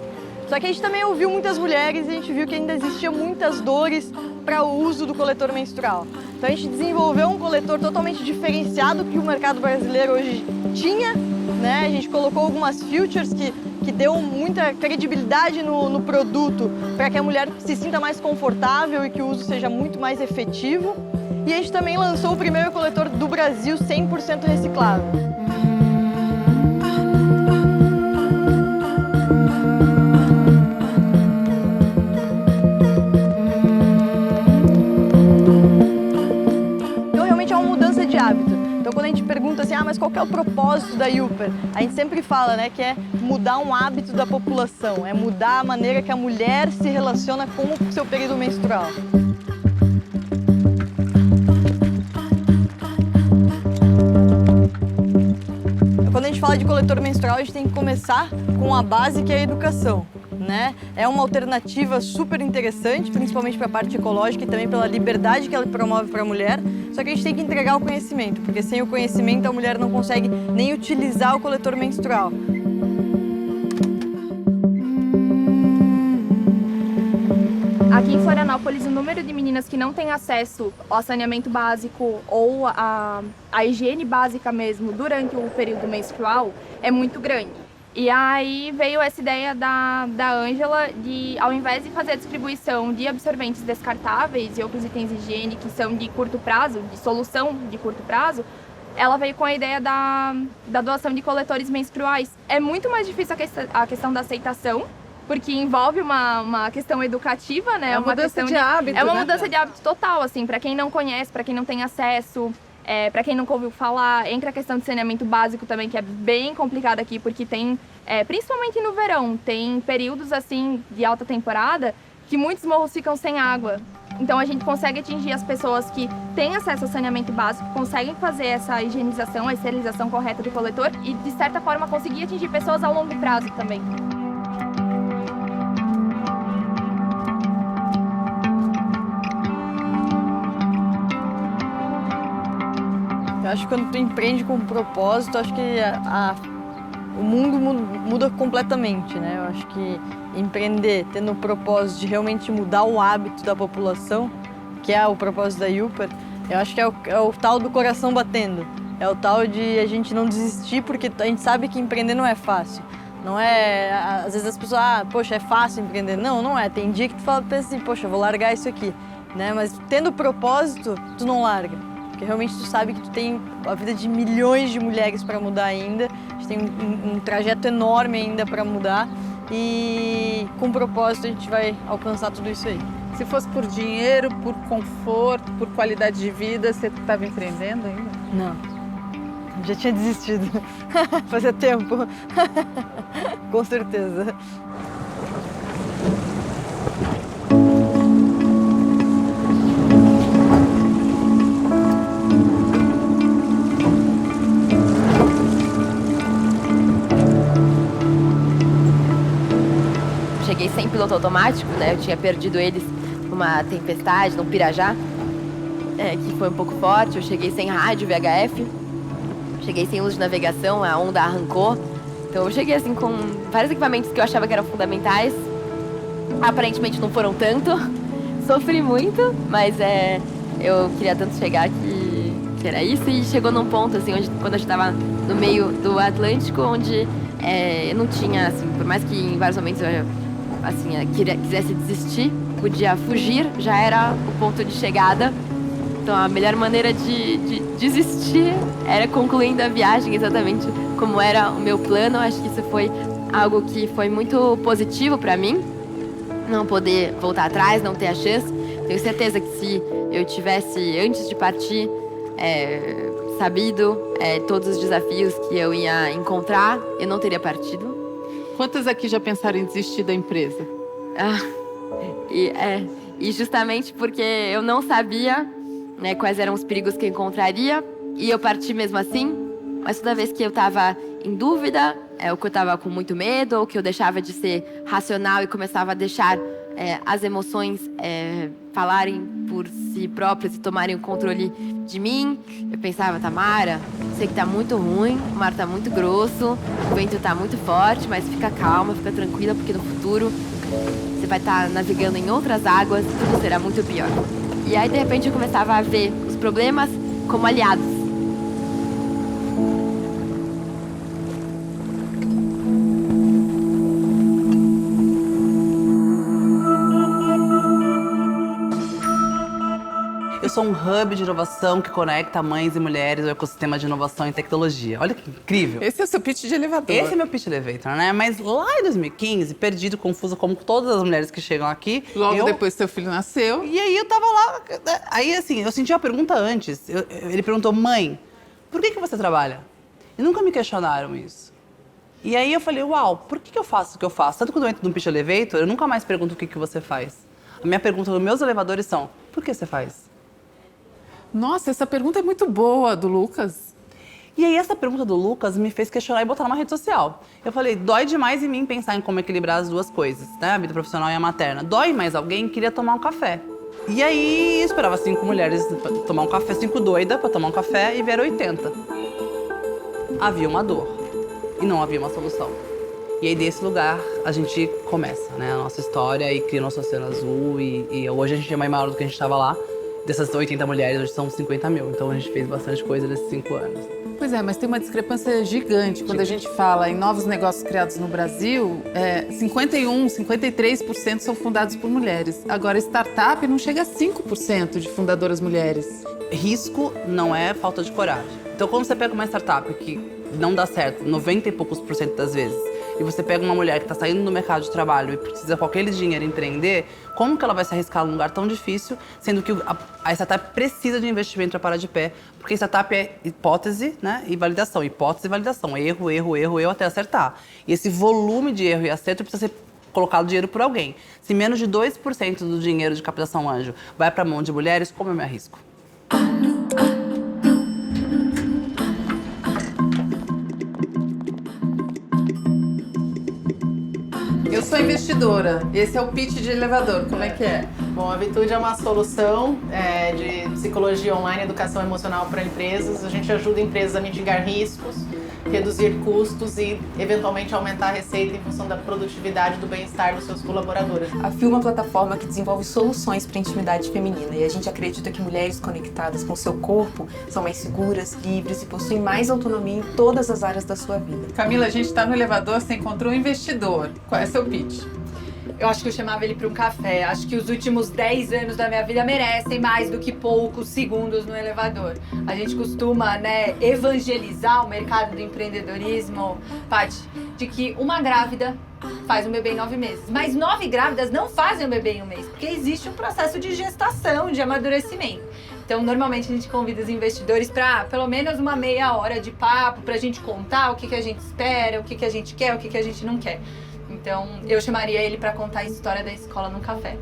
E: Só que a gente também ouviu muitas mulheres e a gente viu que ainda existiam muitas dores para o uso do coletor menstrual. Então a gente desenvolveu um coletor totalmente diferenciado que o mercado brasileiro hoje tinha, né? A gente colocou algumas features que deu muita credibilidade no produto para que a mulher se sinta mais confortável e que o uso seja muito mais efetivo. E a gente também lançou o primeiro coletor do Brasil 100% reciclável. Então quando a gente pergunta assim, mas qual que é o propósito da Yuper? A gente sempre fala, né, que é mudar um hábito da população, é mudar a maneira que a mulher se relaciona com o seu período menstrual. Quando a gente fala de coletor menstrual, a gente tem que começar com a base que é a educação. Né? É uma alternativa super interessante, principalmente para a parte ecológica e também pela liberdade que ela promove para a mulher. Só que a gente tem que entregar o conhecimento, porque sem o conhecimento a mulher não consegue nem utilizar o coletor menstrual.
R: Aqui em Florianópolis, o número de meninas que não têm acesso ao saneamento básico ou à higiene básica mesmo durante o período menstrual é muito grande. E aí veio essa ideia da Ângela de, ao invés de fazer a distribuição de absorventes descartáveis e outros itens de higiene que são de curto prazo, de solução de curto prazo, ela veio com a ideia da doação de coletores menstruais. É muito mais difícil a questão da aceitação, porque envolve uma questão educativa, né?
E: É uma mudança de hábito,
R: É uma
E: né?
R: mudança de hábito total, assim, para quem não conhece, para quem não tem acesso, para quem nunca ouviu falar. Entra a questão de saneamento básico também, que é bem complicado aqui, porque tem, principalmente no verão, tem períodos, assim, de alta temporada, que muitos morros ficam sem água. Então a gente consegue atingir as pessoas que têm acesso ao saneamento básico, conseguem fazer essa higienização, a esterilização correta do coletor e, de certa forma, conseguir atingir pessoas a longo prazo também.
E: Eu acho que quando tu empreende com um propósito, acho que o mundo muda completamente, né? Eu acho que empreender tendo o propósito de realmente mudar o hábito da população, que é o propósito da Yupper, eu acho que é o tal do coração batendo. É o tal de a gente não desistir, porque a gente sabe que empreender não é fácil. Não é... Às vezes as pessoas, poxa, é fácil empreender. Não, não é. Tem dia que tu pensa assim, poxa, eu vou largar isso aqui, né? Mas tendo propósito, tu não larga. Porque realmente tu sabe que tu tem a vida de milhões de mulheres para mudar ainda. A gente tem um trajeto enorme ainda para mudar. E com propósito a gente vai alcançar tudo isso aí.
D: Se fosse por dinheiro, por conforto, por qualidade de vida, você estava empreendendo ainda?
E: Não. Já tinha desistido. Fazia tempo. Com certeza.
C: Cheguei sem piloto automático, né? Eu tinha perdido eles numa tempestade, num pirajá, que foi um pouco forte. Eu cheguei sem rádio VHF, cheguei sem luz de navegação, a onda arrancou. Então eu cheguei assim com vários equipamentos que eu achava que eram fundamentais. Aparentemente não foram tanto. Sofri muito, mas eu queria tanto chegar que era isso. E chegou num ponto, assim, onde, quando a gente estava no meio do Atlântico, onde eu não tinha, assim, por mais que em vários momentos eu assim, quisesse desistir, podia fugir, já era o ponto de chegada. Então a melhor maneira de desistir era concluindo a viagem exatamente como era o meu plano. Acho que isso foi algo que foi muito positivo para mim, não poder voltar atrás, não ter a chance. Tenho certeza que se eu tivesse, antes de partir, sabido todos os desafios que eu ia encontrar, eu não teria partido.
B: Quantas aqui já pensaram em desistir da empresa?
C: E justamente porque eu não sabia, né, quais eram os perigos que eu encontraria, e eu parti mesmo assim. Mas toda vez que eu estava em dúvida, ou que eu estava com muito medo, ou que eu deixava de ser racional e começava a deixar as emoções falarem por si próprias e tomarem o controle de mim, eu pensava, Tamara, sei que tá muito ruim, o mar tá muito grosso, o vento tá muito forte, mas fica calma, fica tranquila, porque no futuro você vai estar navegando em outras águas, tudo será muito pior. E aí, de repente, eu começava a ver os problemas como aliados.
M: Eu sou um hub de inovação que conecta mães e mulheres ao ecossistema de inovação e tecnologia. Olha que incrível.
D: Esse é o seu pitch de elevador.
M: Esse é meu pitch elevator, né? Mas lá em 2015, perdido, confusa, como todas as mulheres que chegam aqui...
B: Logo depois seu filho nasceu.
M: E aí eu tava lá... Aí, assim, eu senti uma pergunta antes. Ele perguntou, mãe, por que você trabalha? E nunca me questionaram isso. E aí eu falei, uau, por que eu faço o que eu faço? Tanto quando eu entro num pitch elevator, eu nunca mais pergunto o que você faz. A minha pergunta nos meus elevadores são, por que você faz?
B: Nossa, essa pergunta é muito boa, do Lucas.
M: E aí essa pergunta do Lucas me fez questionar e botar numa rede social. Eu falei, dói demais em mim pensar em como equilibrar as duas coisas, né? A vida profissional e a materna. Dói mais alguém queria tomar um café. E aí esperava 5 mulheres pra tomar um café, 5 doidas pra tomar um café e vieram 80. Havia uma dor e não havia uma solução. E aí desse lugar a gente começa, né? A nossa história e cria nosso Oceano Azul e hoje a gente é mais maior do que a gente estava lá. Dessas 80 mulheres, hoje são 50 mil. Então a gente fez bastante coisa nesses 5 anos.
B: Pois é, mas tem uma discrepância gigante. Quando a gente fala em novos negócios criados no Brasil, 53% são fundados por mulheres. Agora, startup não chega a 5% de fundadoras mulheres.
M: Risco não é falta de coragem. Então, quando você pega uma startup que não dá certo 90 e poucos % das vezes, e você pega uma mulher que está saindo do mercado de trabalho e precisa com aquele dinheiro empreender, como que ela vai se arriscar num lugar tão difícil, sendo que a startup precisa de investimento para parar de pé, porque startup é hipótese, né, e validação, hipótese e validação, erro até acertar. E esse volume de erro e acerto precisa ser colocado dinheiro por alguém. Se menos de 2% do dinheiro de captação anjo vai para a mão de mulheres, como eu me arrisco?
D: Eu sou investidora. Esse é o pitch de elevador. Como é que é?
P: Bom, a Vitude é uma solução de psicologia online, educação emocional para empresas. A gente ajuda empresas a mitigar riscos, reduzir custos e, eventualmente, aumentar a receita em função da produtividade e do bem-estar dos seus colaboradores.
L: A Fio é uma plataforma que desenvolve soluções para a intimidade feminina e a gente acredita que mulheres conectadas com o seu corpo são mais seguras, livres e possuem mais autonomia em todas as áreas da sua vida.
D: Camila, a gente está no elevador, você encontrou um investidor. Qual é seu pitch?
K: Eu acho que eu chamava ele para um café. Acho que os últimos 10 anos da minha vida merecem mais do que poucos segundos no elevador. A gente costuma, evangelizar o mercado do empreendedorismo, Paty, de que uma grávida faz um bebê em 9 meses. Mas 9 grávidas não fazem um bebê em 1 mês, porque existe um processo de gestação, de amadurecimento. Então, normalmente a gente convida os investidores para pelo menos uma meia hora de papo, para a gente contar o que a gente espera, o que a gente quer, o que a gente não quer. Então, eu chamaria ele para contar a história da escola no café.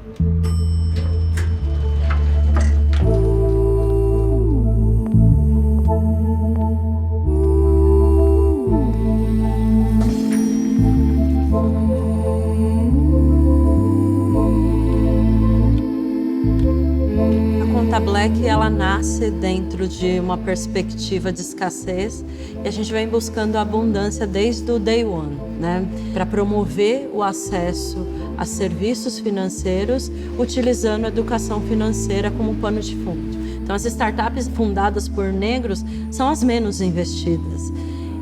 S: A Black, ela nasce dentro de uma perspectiva de escassez e a gente vem buscando a abundância desde o day one, né? Para promover o acesso a serviços financeiros utilizando a educação financeira como pano de fundo. Então, as startups fundadas por negros são as menos investidas.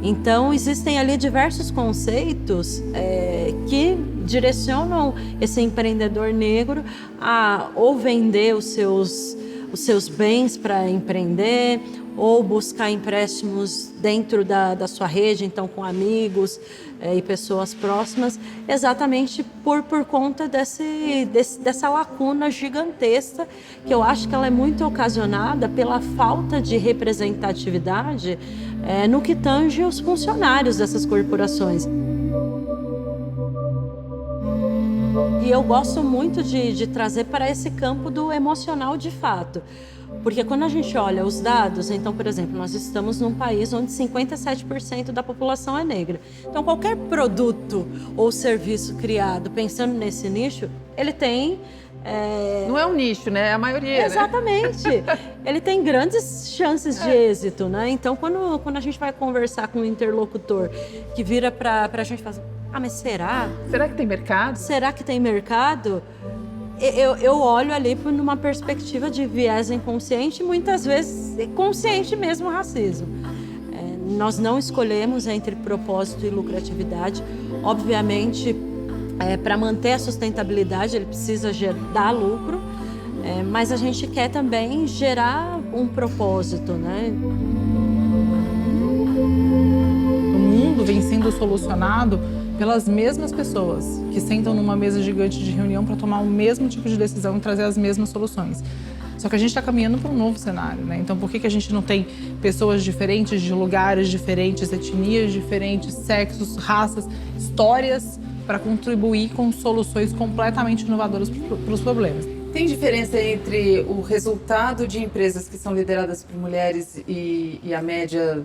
S: Então, existem ali diversos conceitos que direcionam esse empreendedor negro a ou vender os seus bens para empreender ou buscar empréstimos dentro da sua rede, então com amigos e pessoas próximas, exatamente por conta dessa lacuna gigantesca, que eu acho que ela é muito ocasionada pela falta de representatividade no que tange os funcionários dessas corporações. E eu gosto muito de trazer para esse campo do emocional de fato. Porque quando a gente olha os dados, então, por exemplo, nós estamos num país onde 57% da população é negra. Então, qualquer produto ou serviço criado pensando nesse nicho, ele tem...
D: Não é um nicho, né? É a maioria,
S: exatamente. Né? Ele tem grandes chances de êxito, né? Então, quando a gente vai conversar com um interlocutor que vira para a gente e fala, mas será?
D: Será que tem mercado?
S: Será que tem mercado? Eu olho ali numa perspectiva de viés inconsciente, muitas vezes consciente mesmo racismo. Nós não escolhemos entre propósito e lucratividade. Obviamente, para manter a sustentabilidade, ele precisa dar lucro, mas a gente quer também gerar um propósito, né?
F: O mundo vem sendo solucionado pelas mesmas pessoas que sentam numa mesa gigante de reunião para tomar o mesmo tipo de decisão e trazer as mesmas soluções. Só que a gente está caminhando para um novo cenário, né? Então, por que a gente não tem pessoas diferentes, de lugares diferentes, etnias diferentes, sexos, raças, histórias, para contribuir com soluções completamente inovadoras para os problemas?
D: Tem diferença entre o resultado de empresas que são lideradas por mulheres e a média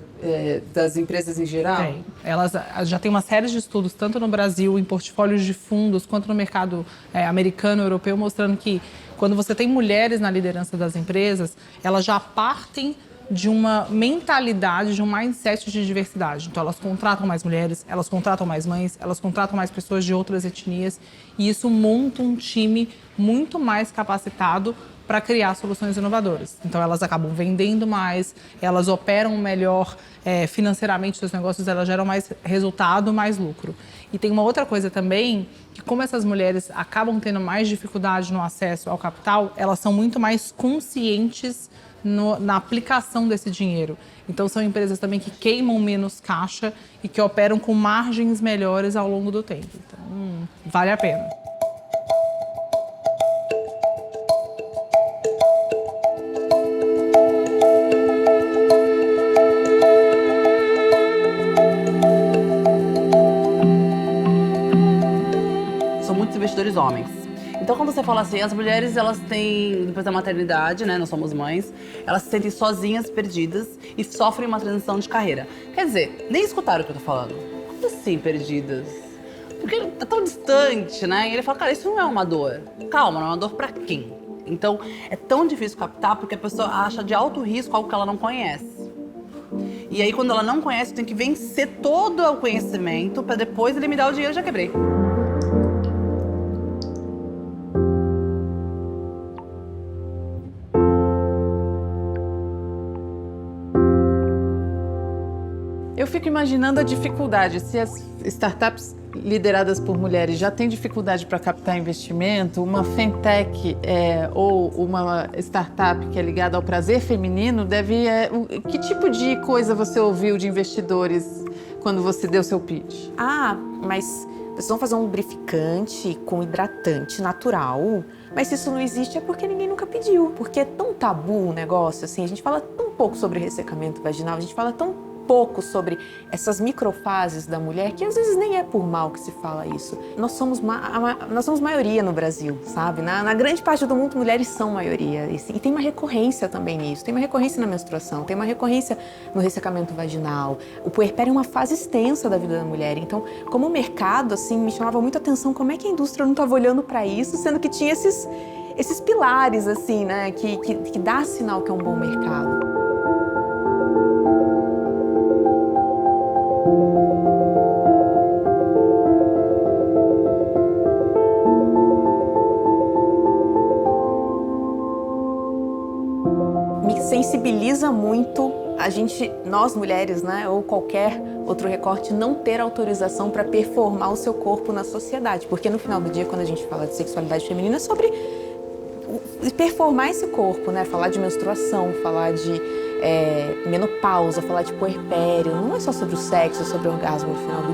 D: das empresas em geral?
F: Tem. Elas já têm uma série de estudos, tanto no Brasil, em portfólios de fundos, quanto no mercado americano, europeu, mostrando que quando você tem mulheres na liderança das empresas, elas já partem de uma mentalidade, de um mindset de diversidade. Então, elas contratam mais mulheres, elas contratam mais mães, elas contratam mais pessoas de outras etnias e isso monta um time muito mais capacitado para criar soluções inovadoras. Então, elas acabam vendendo mais, elas operam melhor financeiramente seus negócios, elas geram mais resultado, mais lucro. E tem uma outra coisa também, que como essas mulheres acabam tendo mais dificuldade no acesso ao capital, elas são muito mais conscientes
T: na aplicação desse dinheiro. Então, são empresas também que queimam menos caixa e que operam com margens melhores ao longo do tempo. Então, vale a pena.
M: São muitos investidores homens. Então, quando você fala assim, as mulheres, elas têm, depois da maternidade, né, nós somos mães, elas se sentem sozinhas, perdidas e sofrem uma transição de carreira. Quer dizer, nem escutaram o que eu tô falando. Como assim, perdidas? Porque tá tão distante, né? E ele fala, cara, isso não é uma dor. Calma, não é uma dor pra quem? Então, é tão difícil captar porque a pessoa acha de alto risco algo que ela não conhece. E aí, quando ela não conhece, tem que vencer todo o conhecimento pra depois ele me dar o dinheiro e já quebrei.
D: Eu fico imaginando a dificuldade, se as startups lideradas por mulheres já têm dificuldade para captar investimento, uma fintech ou uma startup que é ligada ao prazer feminino deve... que tipo de coisa você ouviu de investidores quando você deu seu pitch?
L: Ah, mas vocês vão fazer um lubrificante com hidratante natural, mas se isso não existe é porque ninguém nunca pediu, porque é tão tabu o negócio, assim, a gente fala tão pouco sobre ressecamento vaginal, a gente fala tão pouco sobre essas microfases da mulher, que às vezes nem é por mal que se fala isso. Nós somos maioria no Brasil, sabe? Na grande parte do mundo, mulheres são maioria. E tem uma recorrência também nisso. Tem uma recorrência na menstruação, tem uma recorrência no ressecamento vaginal. O puerpério é uma fase extensa da vida da mulher. Então, como mercado, assim, me chamava muita atenção como é que a indústria não estava olhando para isso, sendo que tinha esses pilares, assim, né? Que dá sinal que é um bom mercado. Me sensibiliza muito nós mulheres, né, ou qualquer outro recorte, não ter autorização para performar o seu corpo na sociedade. Porque no final do dia, quando a gente fala de sexualidade feminina, é sobre performar esse corpo, né? Falar de menstruação, falar de menopausa, falar de puerpério. Não é só sobre o sexo, é sobre o orgasmo no final do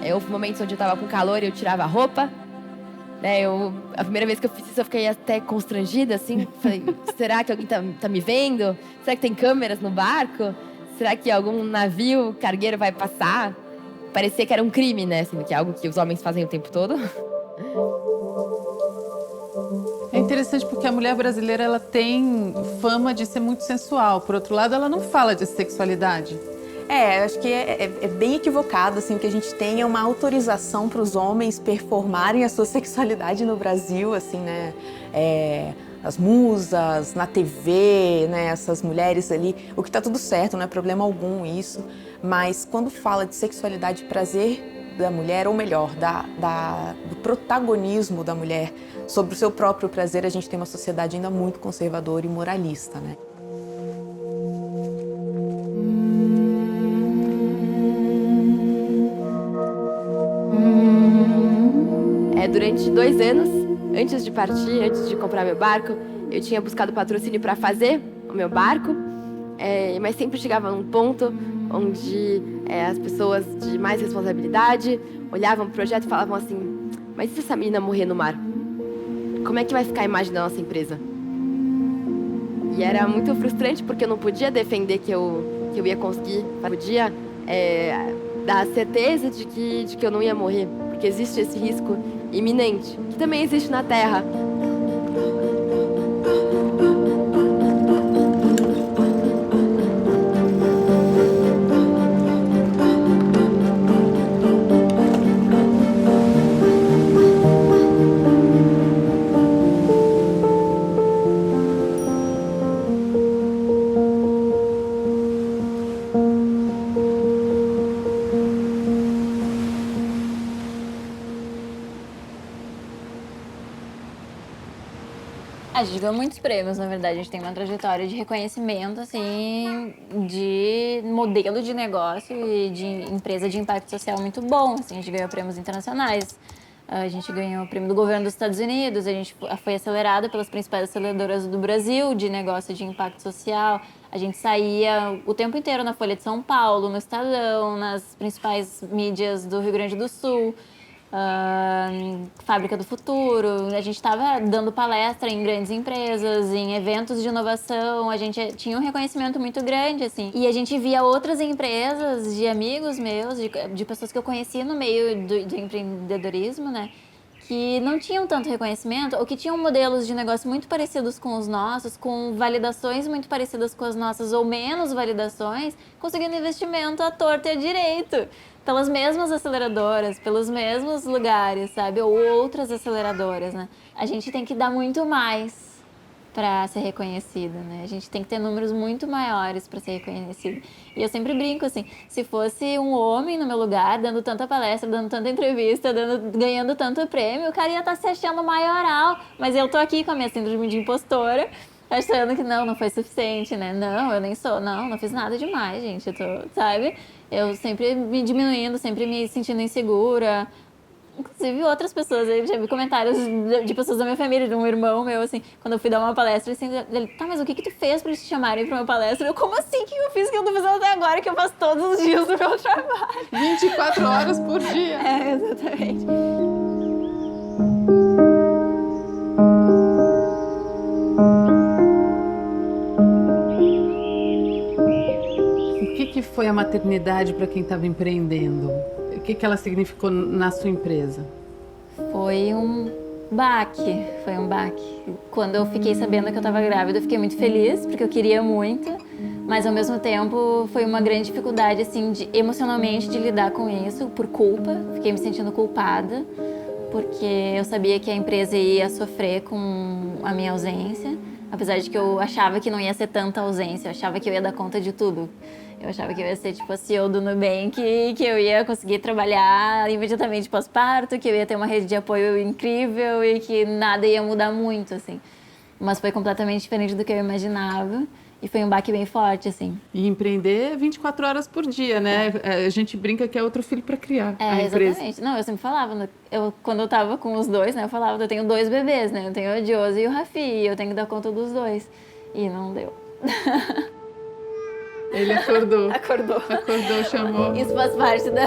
L: dia.
C: Houve momentos onde eu tava com calor e eu tirava a roupa. A primeira vez que eu fiz isso, eu fiquei até constrangida, assim. Falei, será que alguém tá me vendo? Será que tem câmeras no barco? Será que algum navio cargueiro vai passar? Parecia que era um crime, né? Assim, que é algo que os homens fazem o tempo todo.
D: É interessante porque a mulher brasileira, ela tem fama de ser muito sensual. Por outro lado, ela não fala de sexualidade.
L: Acho que é bem equivocado, assim, que a gente tenha uma autorização para os homens performarem a sua sexualidade no Brasil, assim, né? As musas, na TV, né? Essas mulheres ali, o que tá tudo certo, não é problema algum isso. Mas quando fala de sexualidade e prazer da mulher, ou melhor, do protagonismo da mulher sobre o seu próprio prazer, a gente tem uma sociedade ainda muito conservadora e moralista, né?
C: Durante 2 anos, antes de partir, antes de comprar meu barco, eu tinha buscado patrocínio para fazer o meu barco, mas sempre chegava num ponto onde as pessoas de mais responsabilidade olhavam para o projeto e falavam assim: mas e se essa menina morrer no mar? Como é que vai ficar a imagem da nossa empresa? E era muito frustrante porque eu não podia defender que eu ia conseguir, podia dar a certeza de que eu não ia morrer, porque existe esse risco iminente, que também existe na Terra.
H: A gente ganhou muitos prêmios, na verdade. A gente tem uma trajetória de reconhecimento, assim, de modelo de negócio e de empresa de impacto social muito bom. Assim, a gente ganhou prêmios internacionais. A gente ganhou o prêmio do governo dos Estados Unidos, a gente foi acelerada pelas principais aceleradoras do Brasil de negócio de impacto social. A gente saía o tempo inteiro na Folha de São Paulo, no Estadão, nas principais mídias do Rio Grande do Sul, Fábrica do Futuro. A gente estava dando palestra em grandes empresas, em eventos de inovação. A gente tinha um reconhecimento muito grande, assim. E a gente via outras empresas de amigos meus, de pessoas que eu conhecia no meio do empreendedorismo, né? Que não tinham tanto reconhecimento ou que tinham modelos de negócio muito parecidos com os nossos, com validações muito parecidas com as nossas ou menos validações, conseguindo investimento à torta e à direito, pelas mesmas aceleradoras, pelos mesmos lugares, sabe? Ou outras aceleradoras, né? A gente tem que dar muito mais para ser reconhecida, né? A gente tem que ter números muito maiores para ser reconhecido. E eu sempre brinco assim, se fosse um homem no meu lugar, dando tanta palestra, dando tanta entrevista, ganhando tanto prêmio, o cara ia estar se achando maioral. Mas eu tô aqui com a minha síndrome de impostora, achando que não foi suficiente, né? Não, eu nem sou, não fiz nada demais, gente. Eu tô, sabe? Eu sempre me diminuindo, sempre me sentindo insegura. Inclusive, outras pessoas, eu já vi comentários de pessoas da minha família, de um irmão meu, assim, quando eu fui dar uma palestra, assim, ele, tá, mas o que tu fez pra eles te chamarem pra uma palestra? Eu, como assim? O que eu fiz que eu tô fazendo até agora, que eu faço todos os dias do meu trabalho?
T: 24 horas por dia.
H: É, exatamente.
D: O que foi a maternidade para quem estava empreendendo? O que ela significou na sua empresa?
H: Foi um baque. Quando eu fiquei sabendo que eu estava grávida, eu fiquei muito feliz, porque eu queria muito, mas ao mesmo tempo foi uma grande dificuldade, assim, emocionalmente, de lidar com isso, por culpa. Fiquei me sentindo culpada, porque eu sabia que a empresa ia sofrer com a minha ausência, apesar de que eu achava que não ia ser tanta ausência, eu achava que eu ia dar conta de tudo. Eu achava que eu ia ser tipo a CEO do Nubank, que eu ia conseguir trabalhar imediatamente pós-parto, que eu ia ter uma rede de apoio incrível e que nada ia mudar muito, assim. Mas foi completamente diferente do que eu imaginava e foi um baque bem forte, assim.
D: E empreender 24 horas por dia, né? A gente brinca que é outro filho para criar.
H: É, exatamente. Não, eu sempre falava, quando eu tava com os dois, né? Eu falava, eu tenho 2 bebês, né? Eu tenho a Josi e o Rafi, e eu tenho que dar conta dos 2. E não deu.
D: Ele acordou.
H: Acordou,
D: chamou.
H: Isso faz parte da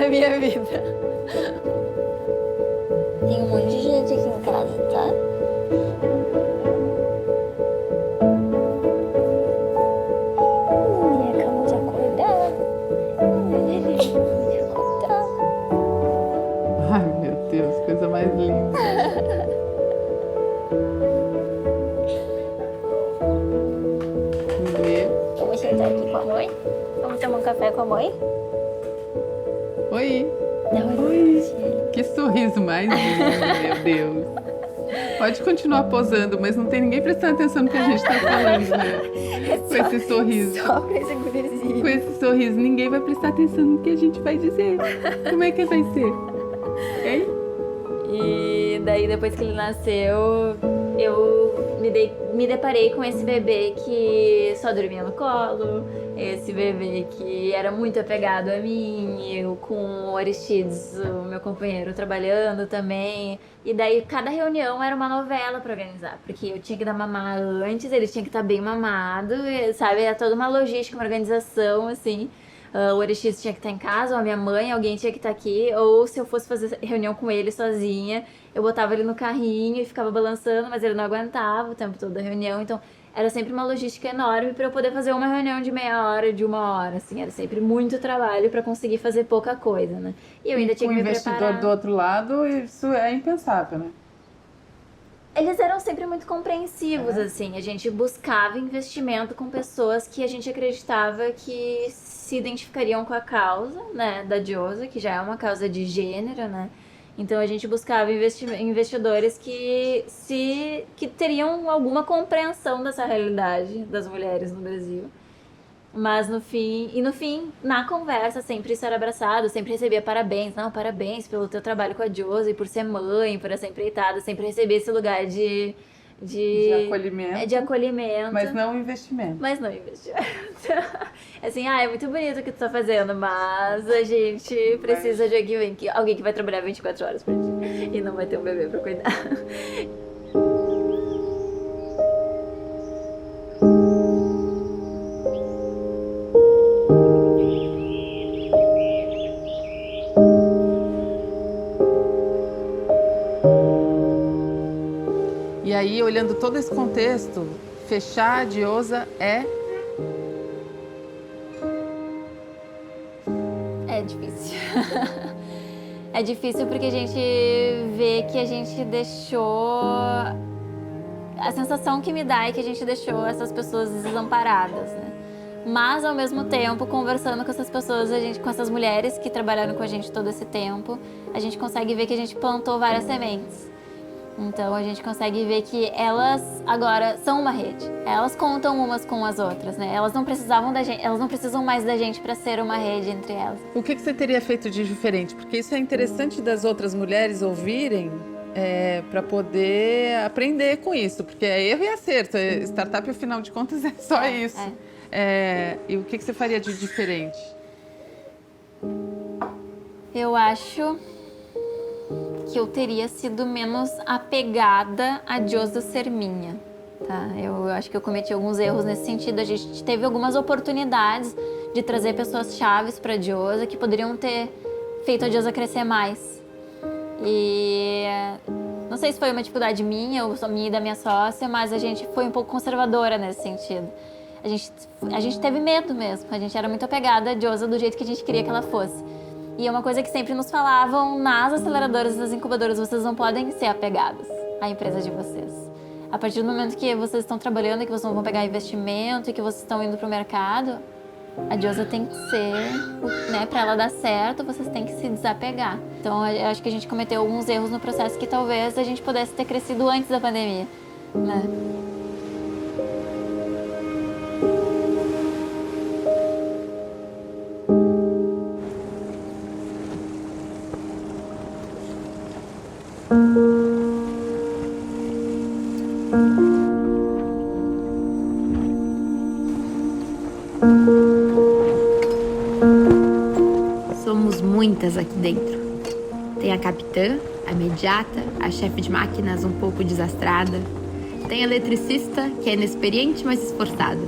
H: minha vida. Tem um monte de gente aqui em casa, tá? Minha cama de acordar.
D: Ai, meu Deus, coisa mais linda.
H: Vamos sentar aqui com a mãe? Vamos tomar um café com a mãe?
D: Oi. Oi. Que sorriso mais lindo, meu Deus. Pode continuar posando, mas não tem ninguém prestando atenção no que a gente tá falando, né? Com esse sorriso.
H: Só com esse gurizinho.
D: Com esse sorriso, ninguém vai prestar atenção no que a gente vai dizer. Como é que vai ser? Hein?
H: E daí, depois que ele nasceu, eu me deparei com esse bebê que só dormia no colo, esse bebê que era muito apegado a mim, eu com o Aristides, o meu companheiro, trabalhando também. E daí, cada reunião era uma novela pra organizar, porque eu tinha que dar mamar antes, ele tinha que estar bem mamado, sabe? Era toda uma logística, uma organização, assim. O Aristides tinha que estar em casa, ou a minha mãe, alguém tinha que estar aqui, ou se eu fosse fazer reunião com ele sozinha, eu botava ele no carrinho e ficava balançando, mas ele não aguentava o tempo todo da reunião, então era sempre uma logística enorme para eu poder fazer uma reunião de meia hora, de 1 hora, assim, era sempre muito trabalho para conseguir fazer pouca coisa, né? E eu ainda tinha que me preparar.
D: Com o investidor do outro lado, isso é impensável, né?
H: Eles eram sempre muito compreensivos, assim, a gente buscava investimento com pessoas que a gente acreditava que se identificariam com a causa, né, da Josi, que já é uma causa de gênero, né? Então a gente buscava investidores que teriam alguma compreensão dessa realidade das mulheres no Brasil. Mas no fim, na conversa, sempre isso era abraçado, sempre recebia parabéns. Não, parabéns pelo teu trabalho com a Josi, por ser mãe, por essa empreitada, sempre recebia esse lugar de de
M: acolhimento.
H: De acolhimento.
M: Mas não investimento.
H: Mas não investimento. Assim, é muito bonito o que tu tá fazendo, mas a gente precisa de alguém que vai trabalhar 24 horas por dia e não vai ter um bebê pra cuidar.
B: E aí, olhando todo esse contexto, fechar a Diosa é
H: difícil. É difícil porque a gente vê que a gente deixou... A sensação que me dá é que a gente deixou essas pessoas desamparadas, né? Mas, ao mesmo tempo, conversando com essas pessoas, com essas mulheres que trabalharam com a gente todo esse tempo, a gente consegue ver que a gente plantou várias sementes. Então, a gente consegue ver que elas agora são uma rede. Elas contam umas com as outras, né? Elas não precisavam da gente, elas não precisam mais da gente para ser uma rede entre elas.
B: O que você teria feito de diferente? Porque isso é interessante das outras mulheres ouvirem para poder aprender com isso. Porque é erro e acerto. Startup, afinal de contas, é só isso. E o que você faria de diferente?
H: Eu acho que eu teria sido menos apegada a Diosa ser minha, tá? Eu acho que eu cometi alguns erros nesse sentido. A gente teve algumas oportunidades de trazer pessoas chaves para a Diosa que poderiam ter feito a Diosa crescer mais. E não sei se foi uma dificuldade minha ou minha e da minha sócia, mas a gente foi um pouco conservadora nesse sentido. A gente teve medo mesmo. A gente era muito apegada à Diosa do jeito que a gente queria que ela fosse. E é uma coisa que sempre nos falavam nas aceleradoras e nas incubadoras: vocês não podem ser apegados à empresa de vocês. A partir do momento que vocês estão trabalhando e que vocês não vão pegar investimento e que vocês estão indo para o mercado, a Diosa tem que ser, né, para ela dar certo, vocês têm que se desapegar. Então, eu acho que a gente cometeu alguns erros no processo que talvez a gente pudesse ter crescido antes da pandemia, né?
A: Somos muitas aqui dentro. Tem a capitã, a imediata, a chefe de máquinas um pouco desastrada. Tem a eletricista, que é inexperiente, mas esforçada.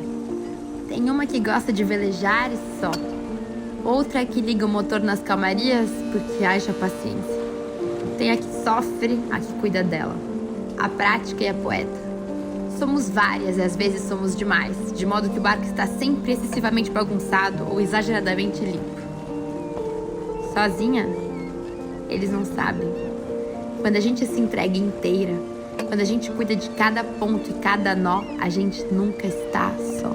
A: Tem uma que gosta de velejar e só. Outra que liga o motor nas calmarias porque acha paciência. Tem a que sofre, a que cuida dela. A prática e a poeta. Somos várias e às vezes somos demais, de modo que o barco está sempre excessivamente bagunçado ou exageradamente limpo. Sozinha, eles não sabem. Quando a gente se entrega inteira, quando a gente cuida de cada ponto e cada nó, a gente nunca está só.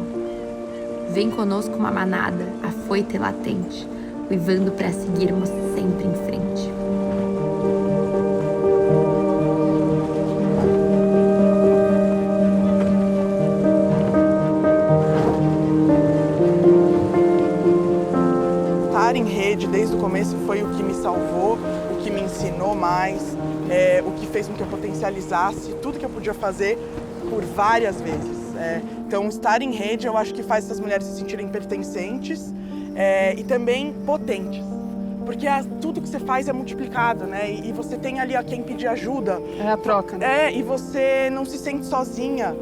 A: Vem conosco uma manada, afoita e latente, uivando para seguirmos sempre em frente.
Q: Estar em rede desde o começo foi o que me salvou, o que me ensinou mais, o que fez com que eu potencializasse tudo que eu podia fazer por várias vezes. Então, estar em rede eu acho que faz essas mulheres se sentirem pertencentes e também potentes. Porque tudo que você faz é multiplicado, né? E você tem ali a quem pedir ajuda.
B: É a troca, né?
Q: E você não se sente sozinha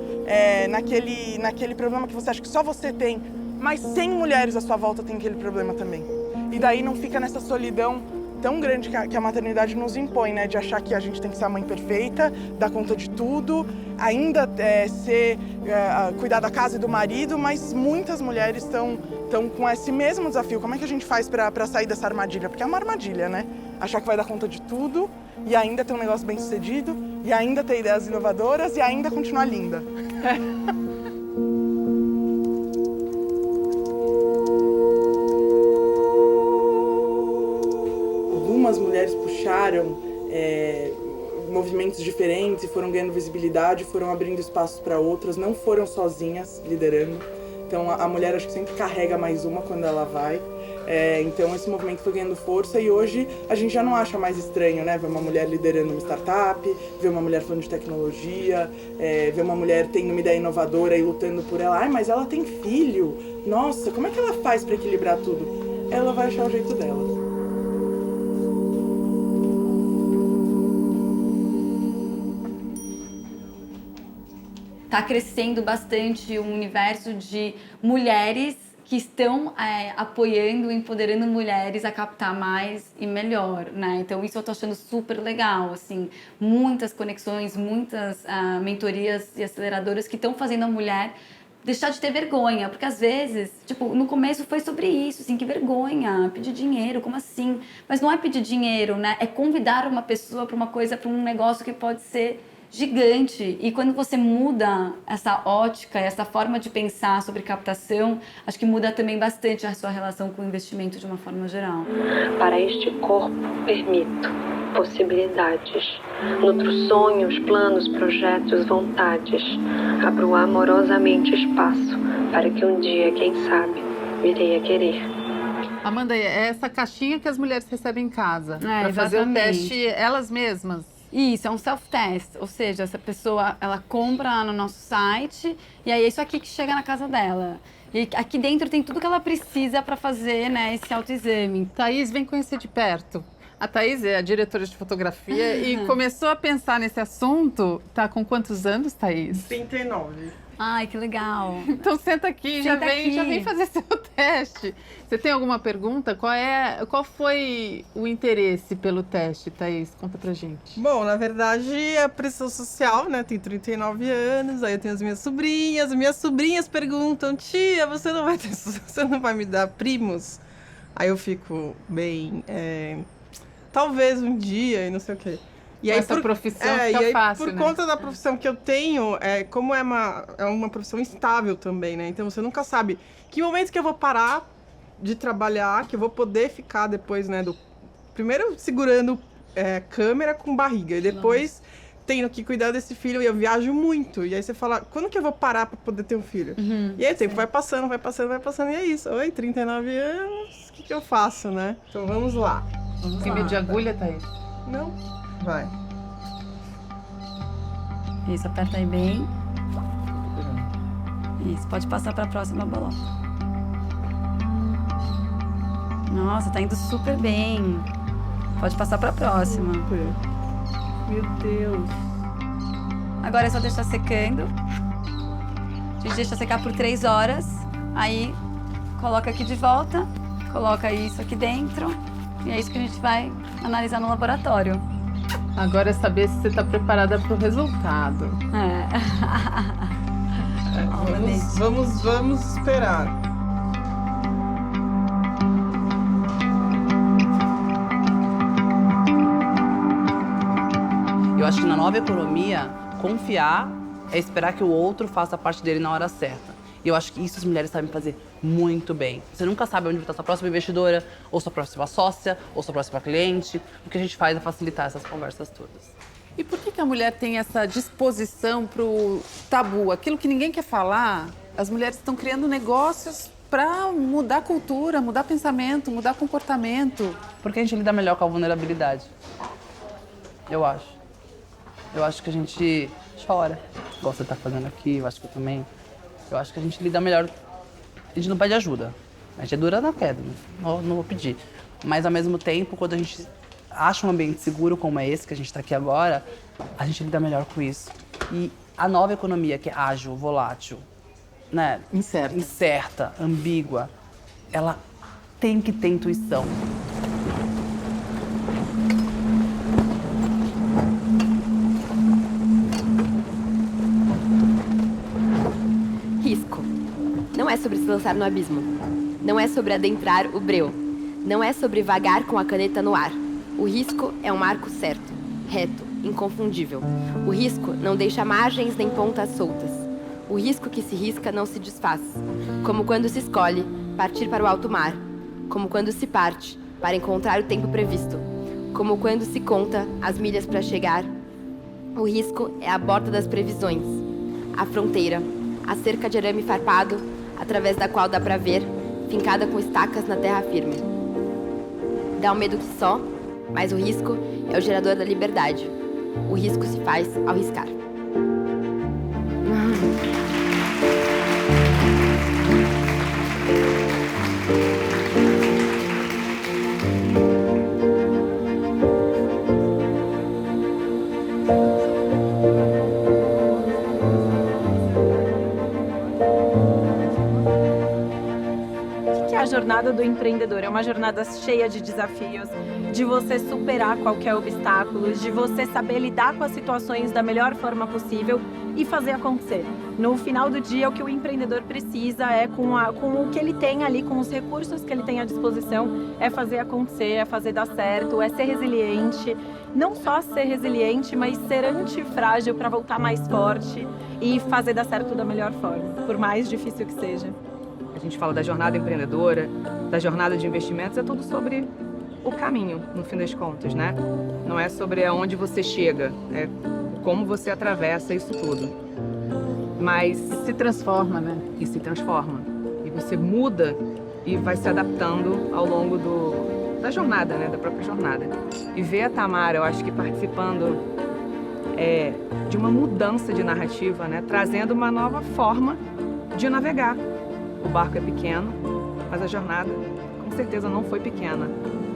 Q: naquele problema que você acha que só você tem. Mas 100 mulheres à sua volta têm aquele problema também. E daí não fica nessa solidão tão grande que a maternidade nos impõe, né? De achar que a gente tem que ser a mãe perfeita, dar conta de tudo, ainda cuidar da casa e do marido, mas muitas mulheres estão com esse mesmo desafio. Como é que a gente faz para sair dessa armadilha? Porque é uma armadilha, né? Achar que vai dar conta de tudo e ainda ter um negócio bem sucedido, e ainda ter ideias inovadoras e ainda continuar linda. Algumas mulheres puxaram movimentos diferentes e foram ganhando visibilidade, foram abrindo espaços para outras, não foram sozinhas liderando. Então a mulher acho que sempre carrega mais uma quando ela vai. Então esse movimento foi ganhando força e hoje a gente já não acha mais estranho, né? Ver uma mulher liderando uma startup, ver uma mulher falando de tecnologia, ver uma mulher tendo uma ideia inovadora e lutando por ela. Ai, mas ela tem filho. Nossa, como é que ela faz para equilibrar tudo? Ela vai achar o jeito dela.
J: Está crescendo bastante um universo de mulheres que estão apoiando, empoderando mulheres a captar mais e melhor, né? Então isso eu tô achando super legal, assim, muitas conexões, muitas mentorias e aceleradoras que estão fazendo a mulher deixar de ter vergonha, porque às vezes, tipo, no começo foi sobre isso, assim, que vergonha, pedir dinheiro, como assim? Mas não é pedir dinheiro, né? É convidar uma pessoa para uma coisa, para um negócio que pode ser gigante. E quando você muda essa ótica, essa forma de pensar sobre captação, acho que muda também bastante a sua relação com o investimento de uma forma geral.
U: Para este corpo, permito possibilidades. Nutro sonhos, planos, projetos, vontades. Abro amorosamente espaço para que um dia, quem sabe, virei a querer.
B: Amanda, é essa caixinha que as mulheres recebem em casa para fazer o teste elas mesmas?
J: Isso, é um self-test, ou seja, essa pessoa, ela compra no nosso site e aí é isso aqui que chega na casa dela. E aqui dentro tem tudo que ela precisa para fazer, né, esse autoexame.
B: Thaís, vem conhecer de perto. A Thaís é a diretora de fotografia e começou a pensar nesse assunto. Tá com quantos anos, Thaís?
Q: 39.
J: Ai, que legal.
B: Então senta aqui, já vem fazer seu teste. Você tem alguma pergunta? Qual foi o interesse pelo teste, Thaís? Conta pra gente.
V: Bom, na verdade, é a pressão social, né? Tenho 39 anos, aí eu tenho as minhas sobrinhas perguntam, tia, você não vai me dar primos? Aí eu fico bem, talvez um dia e não sei o quê. E aí,
B: essa profissão fica fácil,
V: por
B: né?
V: conta da profissão que eu tenho, como é uma profissão instável também, né? Então você nunca sabe que momento que eu vou parar de trabalhar, que eu vou poder ficar depois, né? Primeiro segurando câmera com barriga e depois tendo que cuidar desse filho. E eu viajo muito. E aí você fala, quando que eu vou parar para poder ter um filho? E aí o tempo vai passando e é isso. Oi, 39 anos, o que eu faço, né? Então vamos lá.
B: Tem medo de agulha, Thaís?
V: Não. Vai.
J: Isso, aperta aí bem. Isso, pode passar para a próxima bolota. Nossa, tá indo super bem. Pode passar para a próxima.
V: Meu Deus.
J: Agora é só deixar secando. A gente deixa secar por 3 horas. Aí, coloca aqui de volta. Coloca isso aqui dentro. E é isso que a gente vai analisar no laboratório.
B: Agora é saber se você está preparada para o resultado.
V: Vamos esperar.
M: Eu acho que na nova economia, confiar é esperar que o outro faça a parte dele na hora certa. E eu acho que isso as mulheres sabem fazer muito bem. Você nunca sabe onde vai estar sua próxima investidora, ou sua próxima sócia, ou sua próxima cliente. O que a gente faz é facilitar essas conversas todas.
B: E por que a mulher tem essa disposição para o tabu? Aquilo que ninguém quer falar, as mulheres estão criando negócios para mudar a cultura, mudar pensamento, mudar comportamento.
M: Porque a gente lida melhor com a vulnerabilidade. Eu acho. Eu acho que a gente chora, igual você está fazendo aqui, eu acho que eu também. Eu acho que a gente lida melhor, a gente não pede ajuda. A gente é dura na queda, não vou pedir. Mas ao mesmo tempo, quando a gente acha um ambiente seguro como é esse que a gente está aqui agora, a gente lida melhor com isso. E a nova economia, que é ágil, volátil, né? Incerta, ambígua, ela tem que ter intuição.
C: Risco. Não é sobre se lançar no abismo. Não é sobre adentrar o breu. Não é sobre vagar com a caneta no ar. O risco é um marco certo, reto, inconfundível. O risco não deixa margens nem pontas soltas. O risco que se risca não se desfaz. Como quando se escolhe partir para o alto mar. Como quando se parte para encontrar o tempo previsto. Como quando se conta as milhas para chegar. O risco é a borda das previsões. A fronteira, a cerca de arame farpado, através da qual dá para ver fincada com estacas na terra firme. Dá um medo que só, mas o risco é o gerador da liberdade. O risco se faz ao riscar.
I: A jornada do empreendedor é uma jornada cheia de desafios, de você superar qualquer obstáculo, de você saber lidar com as situações da melhor forma possível e fazer acontecer. No final do dia, o que o empreendedor precisa é, com o que ele tem ali, com os recursos que ele tem à disposição, é fazer acontecer, é fazer dar certo, é ser resiliente. Não só ser resiliente, mas ser antifrágil para voltar mais forte e fazer dar certo da melhor forma, por mais difícil que seja.
N: A gente fala da jornada empreendedora, da jornada de investimentos, é tudo sobre o caminho, no fim das contas, né? Não é sobre aonde você chega, é como você atravessa isso tudo. Mas se transforma, né? E se transforma. E você muda e vai se adaptando ao longo da jornada, né? Da própria jornada. E ver a Tamara, eu acho que participando de uma mudança de narrativa, né? Trazendo uma nova forma de navegar. O barco é pequeno, mas a jornada, com certeza, não foi pequena.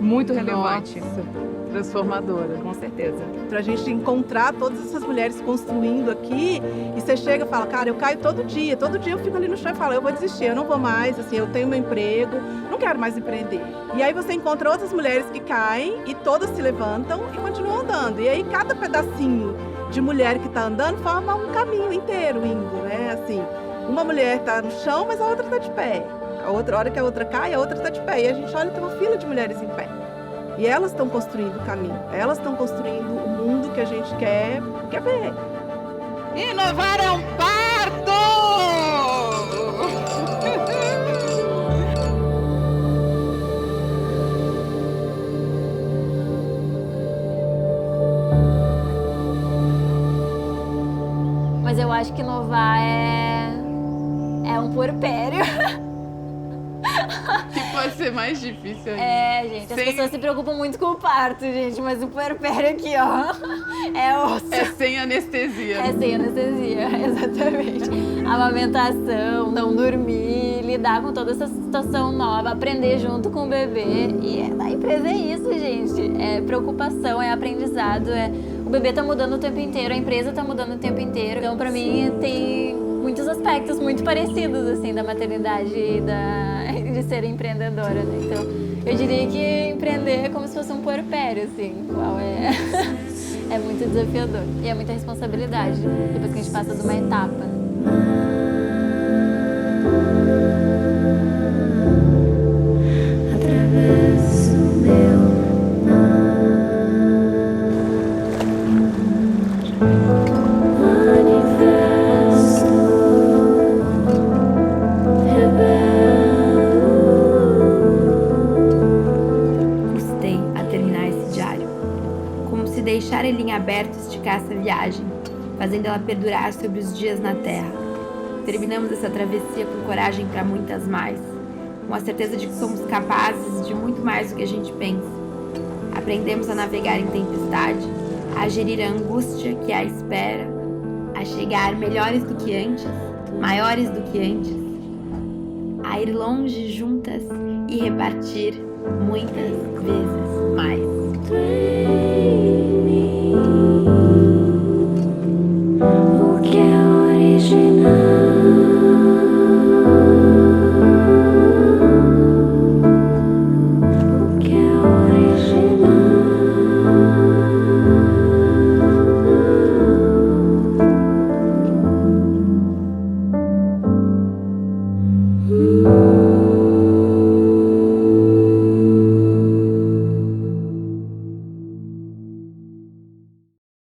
N: Muito relevante.
D: Nossa, transformadora.
N: Com certeza.
W: Pra gente encontrar todas essas mulheres construindo aqui, e você chega e fala, cara, eu caio todo dia eu fico ali no chão e falo, eu vou desistir, eu não vou mais, assim, eu tenho meu emprego, não quero mais empreender. E aí você encontra outras mulheres que caem e todas se levantam e continuam andando. E aí cada pedacinho de mulher que tá andando forma um caminho inteiro indo, né, assim. Uma mulher está no chão, mas a outra está de pé. A hora que a outra cai, a outra está de pé. E a gente olha, tem uma fila de mulheres em pé. E elas estão construindo o caminho. Elas estão construindo o mundo que a gente quer ver.
B: Inovar é um parto!
H: Mas eu acho que inovar é um puerpério.
B: Que pode ser mais difícil ainda.
H: Gente, as pessoas se preocupam muito com o parto, gente, mas o puerpério aqui, ó, é osso.
B: É sem anestesia.
H: É sem anestesia, exatamente. Amamentação, não dormir, lidar com toda essa situação nova, aprender junto com o bebê. E a empresa é isso, gente. É preocupação, é aprendizado, o bebê tá mudando o tempo inteiro, a empresa tá mudando o tempo inteiro. Então, pra mim, tem muitos aspectos muito parecidos, assim, da maternidade e de ser empreendedora, né? Então, eu diria que empreender é como se fosse um puerpério, assim, qual é muito desafiador. E é muita responsabilidade, depois que a gente passa de uma etapa.
U: Atravesso meu
A: deixar ele em aberto esticar essa viagem, fazendo ela perdurar sobre os dias na terra. Terminamos essa travessia com coragem para muitas mais, com a certeza de que somos capazes de muito mais do que a gente pensa. Aprendemos a navegar em tempestade, a gerir a angústia que é a espera, a chegar melhores do que antes, maiores do que antes, a ir longe juntas e repartir muitas vezes mais.